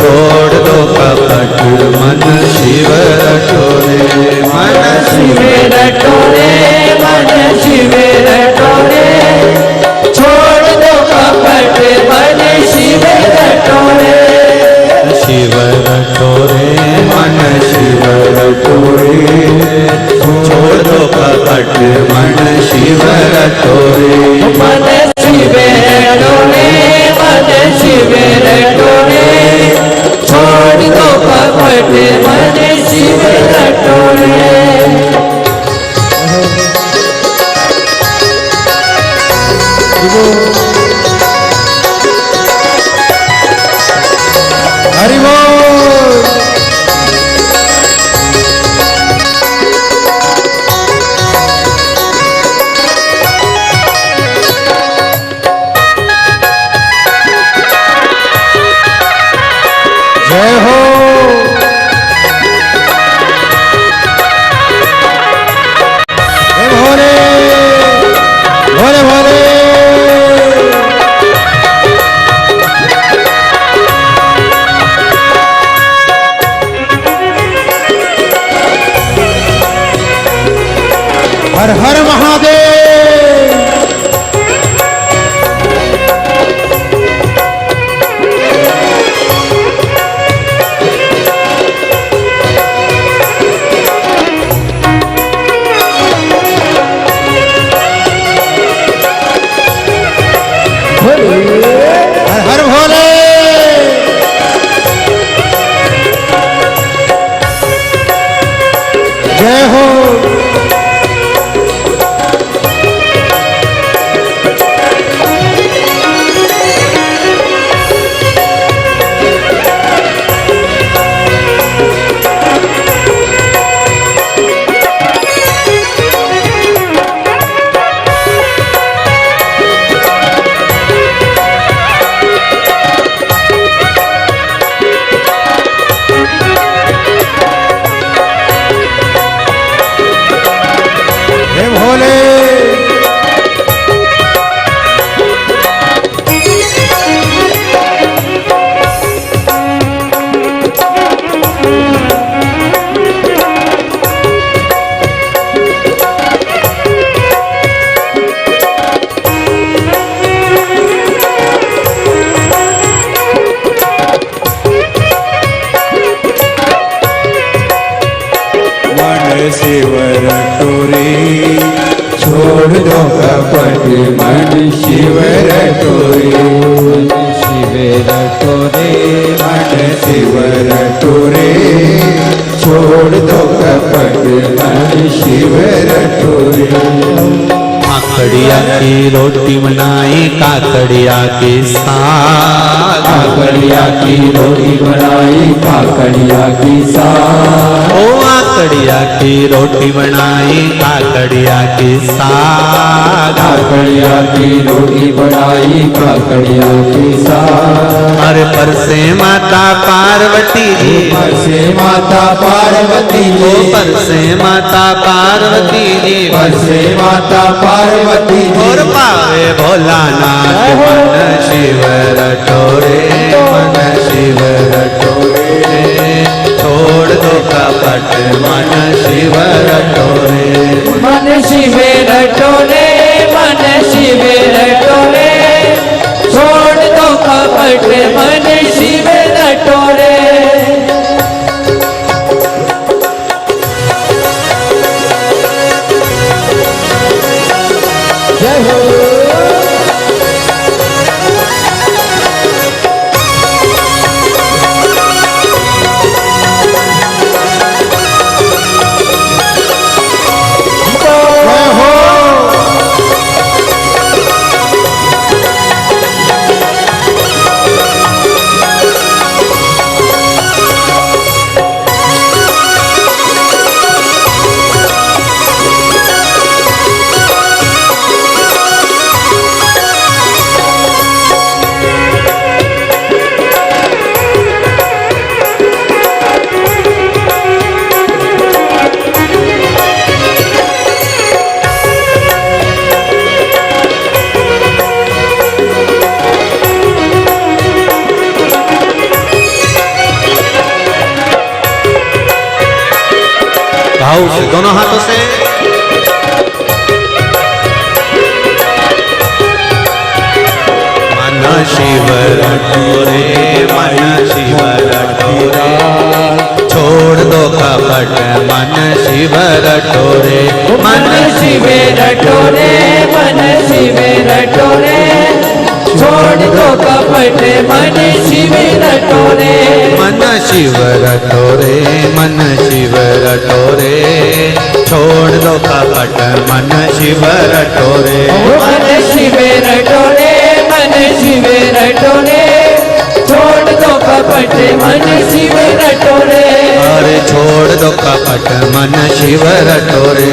छोड़ दो कपट मन शिव रटोरे मन शिव रटोरे मन शिव रटोरे छोड़ दो कपट मन शिव रटोरे शिव रटोरे मन शिव रटोरे छोड़ दो कपट मन शिव रटोरे मन शिव रटोरे मन शिव रटोरे छोड़ दो कपट मन शिव रटोरे हर हर महादेव। हर हर भोले। जय हो। जय भोले। मन शिव रटोरे छोड़ दो कपट मन शिव रटोरे मन शिव रटोरे मन शिव रटोरे छोड़ दो कपट मन शिव रटोरे काकड़िया की रोटी बनाई काकड़िया के साथ काकड़िया की रोटी बनाई काकड़िया की साग ओ काकड़िया की रोटी बनाई काकड़िया के साथ काकड़िया की रोटी बनाई काकड़िया की साग अरे पर से माता पार्वती जी पर से माता पार्वती ओ जी पर से माता पार्वती जी पर से माता पार्वती जी और पावे भोलानाथ मन शिव रटोरे मन शिव रटोरे छोड़ दो कपट मन शिव रटोरे मन शिव रटोरे मन शिव रटोरे छोड़ दो कपट मन शिव रटोरे जय हो जय हो। भाव से दोनों हाथों से मन शिव रटोरे मन शिव रटोरे छोड़ दो कपट मन शिव रटोरे मन शिव रटोरे मन शिव रटोरे छोड़ दो कपट मन शिव रटोरे मन शिव रटोरे मन शिव रटोरे छोड़ दो कपट मन शिव रटोरे मन शिव रटोरे मन शिव रटोरे छोड़ दो कपट मन शिव रटोरे अरे छोड़ दो कपट मन शिव रटोरे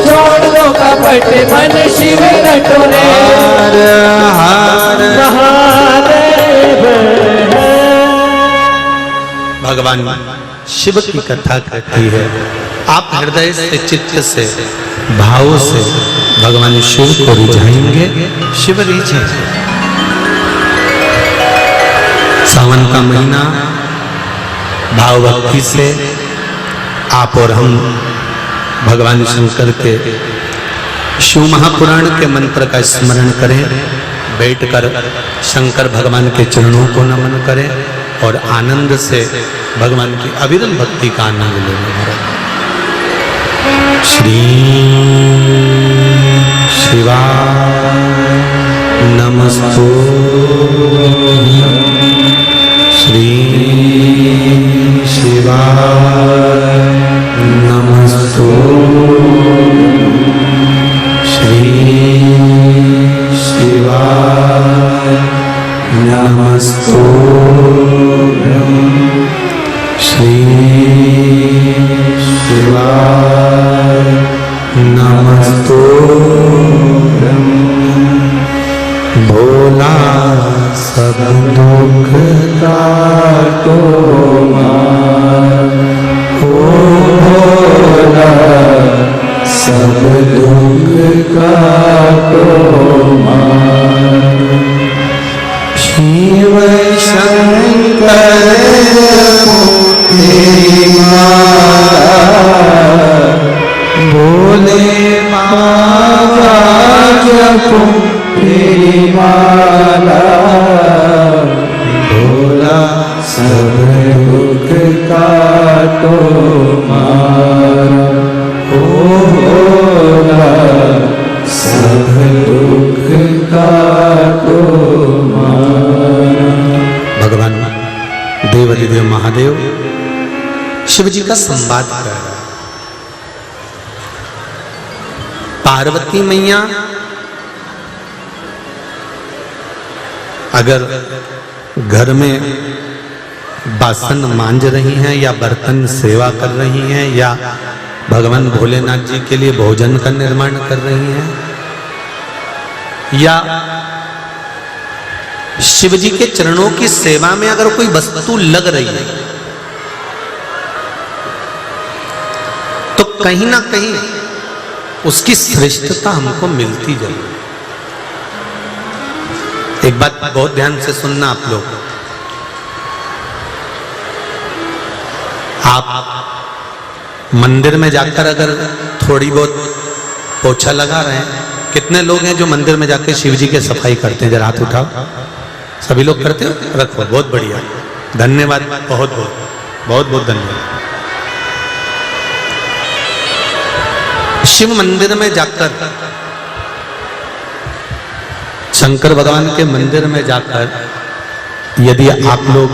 छोड़ दो कपट मन शिव रटोरे हर हर महादेव भगवान शिव की कथा कहती है आप हृदय से चित्त से भाव से भगवान शिव को रिझाएंगे शिव रिझेंगे। सावन का महीना भाव भक्ति से आप और हम भगवान शंकर के शिव महापुराण के मंत्र का स्मरण करें, बैठकर शंकर भगवान के चरणों को नमन करें और आनंद से भगवान की अविरल भक्ति का आनंद लें। श्री शिवाय नमस्तु, श्री शिवाय नमस्तु, श्री शिवाय नमस्तु, श्री शिवाय नमस्तु। भोला सब दुख काटो मार, ओ भोला सब दुख काटो मार। शिव शंकर तेरी माला, बोले बाबा जपो तेरी माला। भोला सब दुख काटो मारा, ओ भोला सब दुख काटो मारा। भगवान देवाधिदेव महादेव शिव जी का संवाद कर रहा है। पार्वती मैया अगर घर में बासन मांज रही हैं या बर्तन सेवा कर रही हैं या भगवान भोलेनाथ जी के लिए भोजन का निर्माण कर रही हैं या शिव जी के चरणों की सेवा में अगर कोई वस्तु लग रही है तो कहीं ना कहीं उसकी श्रेष्ठता हमको मिलती जरूर। एक बात बहुत ध्यान से सुनना आप लोग, आप मंदिर में जाकर अगर थोड़ी बहुत पोछा लगा रहे हैं, कितने लोग हैं जो मंदिर में जाकर शिव जी की सफाई करते हैं? जरा हाथ उठाओ। सभी लोग करते हो? रखो, बहुत बढ़िया, धन्यवाद, बहुत बहुत बहुत बहुत धन्यवाद। शिव मंदिर में जाकर, शंकर भगवान के मंदिर में जाकर यदि आप लोग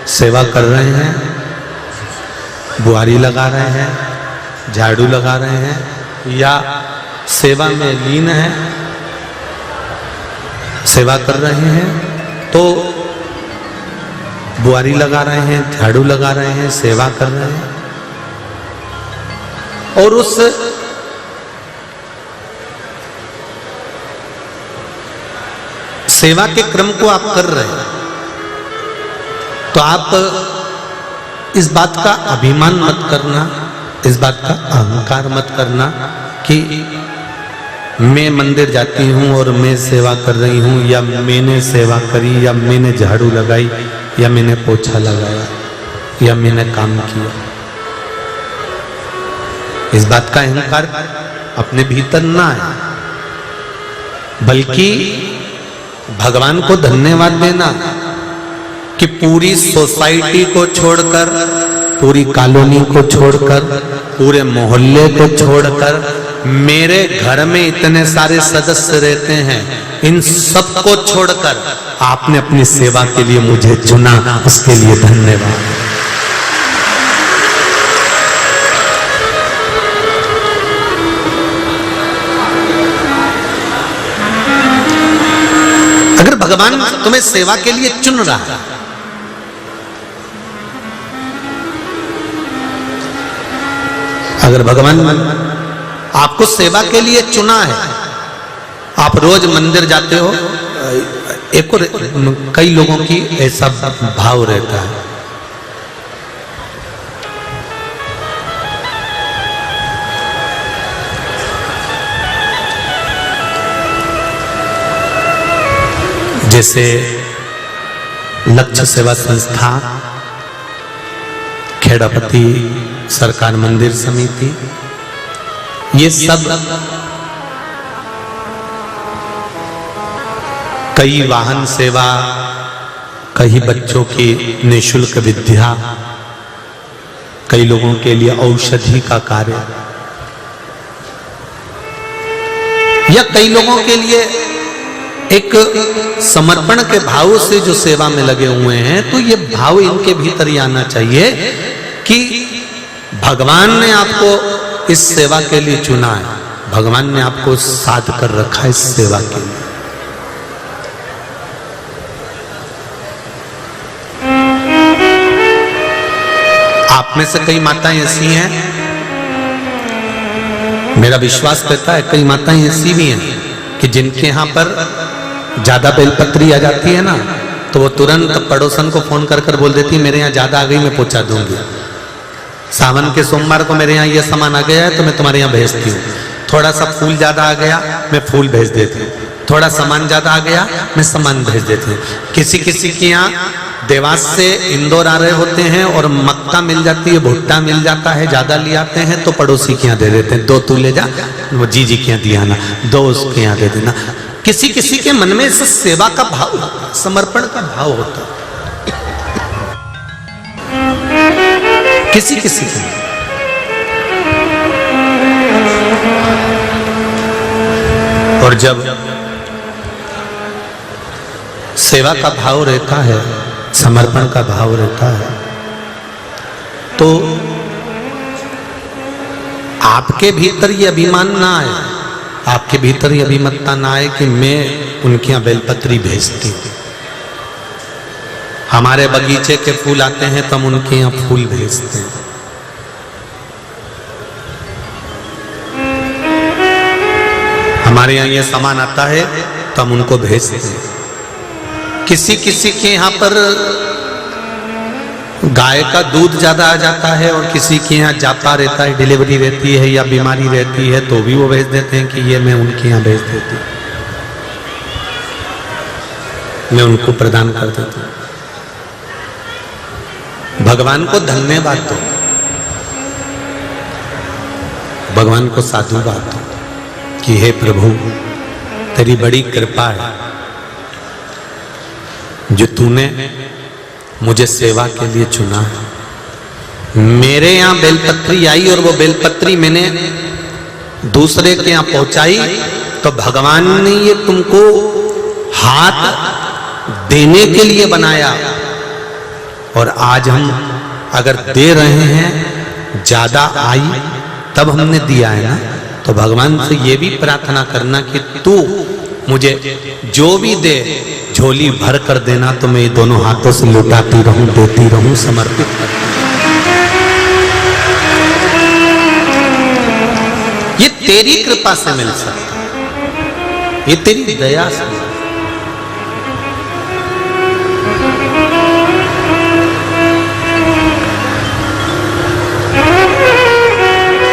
सेवा कर रहे हैं, बुआरी लगा रहे हैं, झाड़ू लगा रहे हैं या सेवा में लीन है, सेवा कर रहे हैं, तो बुआरी लगा रहे हैं, झाड़ू लगा रहे हैं, सेवा कर रहे हैं और उस सेवा के क्रम को आप कर रहे हैं तो आप इस बात का अभिमान मत करना, इस बात का अहंकार मत करना कि मैं मंदिर जाती हूं और मैं सेवा कर रही हूं या मैंने सेवा करी या मैंने झाड़ू लगाई या मैंने पोछा लगाया या मैंने काम किया। इस बात का अहंकार अपने भीतर ना है, बल्कि भगवान को धन्यवाद देना कि पूरी सोसाइटी को छोड़कर, पूरी कॉलोनी को छोड़कर, पूरे मोहल्ले को छोड़कर मेरे घर में इतने सारे सदस्य रहते हैं, इन सबको छोड़कर आपने अपनी सेवा के लिए मुझे चुना, उसके लिए धन्यवाद। अगर भगवान तुम्हें सेवा के लिए चुन रहा है, अगर भगवान आपको सेवा के लिए चुना है, आप रोज मंदिर जाते हो, एक और कई लोगों की ऐसा भाव रहता है, जैसे लक्ष्य सेवा संस्था, खेड़ापति सरकार मंदिर समिति, ये सब कई वाहन सेवा, कई बच्चों की निःशुल्क विद्या, कई लोगों के लिए औषधि का कार्य, या कई लोगों के लिए एक समर्पण के भाव से जो सेवा में लगे हुए हैं। तो ये भाव इनके भीतर ही आना चाहिए कि भगवान ने आपको इस सेवा के लिए चुना है, भगवान ने आपको साध कर रखा है इस सेवा के लिए। आप में से कई माताएं ऐसी हैं, मेरा विश्वास करता है कई माताएं ऐसी भी हैं कि जिनके यहां पर ज्यादा बेलपत्री आ जाती है ना, तो वो तुरंत पड़ोसन को फोन कर कर बोल देती है मेरे यहाँ ज्यादा आ गई, मैं पहुंचा दूंगी। सावन के सोमवार को मेरे यहाँ ये सामान आ गया है तो मैं तुम्हारे यहाँ भेजती हूँ। थोड़ा सा फूल ज्यादा आ गया, मैं फूल भेज देती हूँ। थोड़ा सामान ज्यादा आ गया, मैं सामान भेज देती हूँ। किसी किसी के यहाँ देवास से इंदौर आ रहे होते हैं और मक्का मिल जाती है, भुट्टा मिल जाता है, ज्यादा ले आते हैं तो पड़ोसी के यहाँ दे देते हैं, 2 तू ले जा, वो जी के यहाँ दिया ना, 2 उसके यहाँ दे देना। किसी किसी के मन में इस सेवा का भाव, समर्पण का भाव होता है, किसी किसी के। और जब सेवा का भाव रहता है, समर्पण का भाव रहता है, तो आपके भीतर ये अभिमान ना आए, आपके भीतर ये अभिमतता ना आए कि मैं उनके यहाँ बेलपत्री भेजती हूँ। हमारे बगीचे के फूल आते हैं तो हम उनके यहाँ फूल भेजते हैं। हमारे यहाँ ये सामान आता है तो हम उनको भेजते हैं। किसी किसी के यहाँ पर गाय का दूध ज्यादा आ जाता है और किसी के यहाँ जाता रहता है, डिलीवरी रहती है या बीमारी रहती है, तो भी वो भेज देते हैं कि ये मैं उनके यहाँ भेज देती हूँ, मैं उनको प्रदान कर देती हूँ। भगवान को धन्यवाद दो, भगवान को साधुवाद दो कि हे प्रभु तेरी बड़ी कृपा है जो तूने मुझे सेवा के लिए चुना है। मेरे यहाँ बेलपत्री आई और वो बेलपत्री मैंने दूसरे के यहाँ पहुंचाई, तो भगवान ने ये तुमको हाथ देने के लिए बनाया। और आज हम अगर दे रहे हैं, ज्यादा आई तब हमने दिया है ना, तो भगवान से ये भी प्रार्थना करना कि तू मुझे जो भी दे झोली भर कर देना, तो मैं ये दोनों हाथों से लुटाती रहूं, देती रहूं, समर्पित करती रहूं। ये तेरी कृपा से मिल सकता, ये तेरी दया से।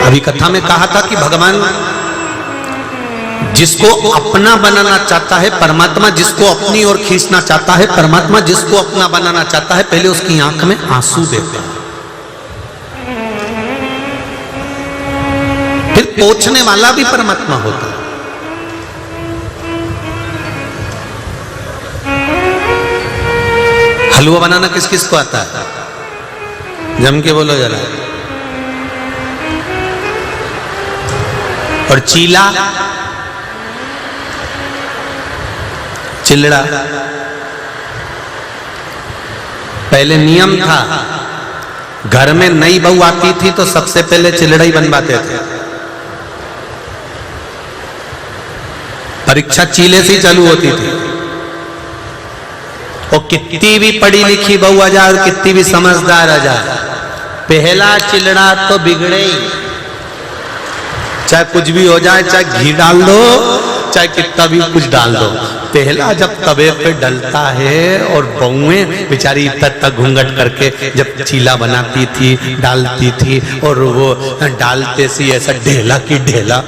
अभी कथा में कहा था कि भगवान जिसको अपना बनाना चाहता है, परमात्मा जिसको अपनी ओर खींचना चाहता है, परमात्मा जिसको अपना बनाना चाहता है, पहले उसकी आंख में आंसू देता है, फिर पोंछने वाला भी परमात्मा होता है। हलवा बनाना किस किस को आता है? जम के बोलो जरा। और चीला, चिल्ड़ा, पहले नियम था, घर में नई बहू आती थी तो सबसे पहले चिल्ड़ा ही बनवाते थे। परीक्षा चीले से ही चालू होती थी। और कितनी भी पढ़ी लिखी बहू आ जाए, कितनी भी समझदार आ जाए, पहला चिल्ड़ा तो बिगड़े ही। चाहे कुछ भी हो जाए, चाहे घी डाल दो, चाहे कितना भी कुछ डाल दो, पहला जब तवे पे डलता है, और बहुएं बेचारी तक घूंघट करके जब चीला बनाती थी, डालती थी, और वो डालते सी ऐसा ढेला की ढेला,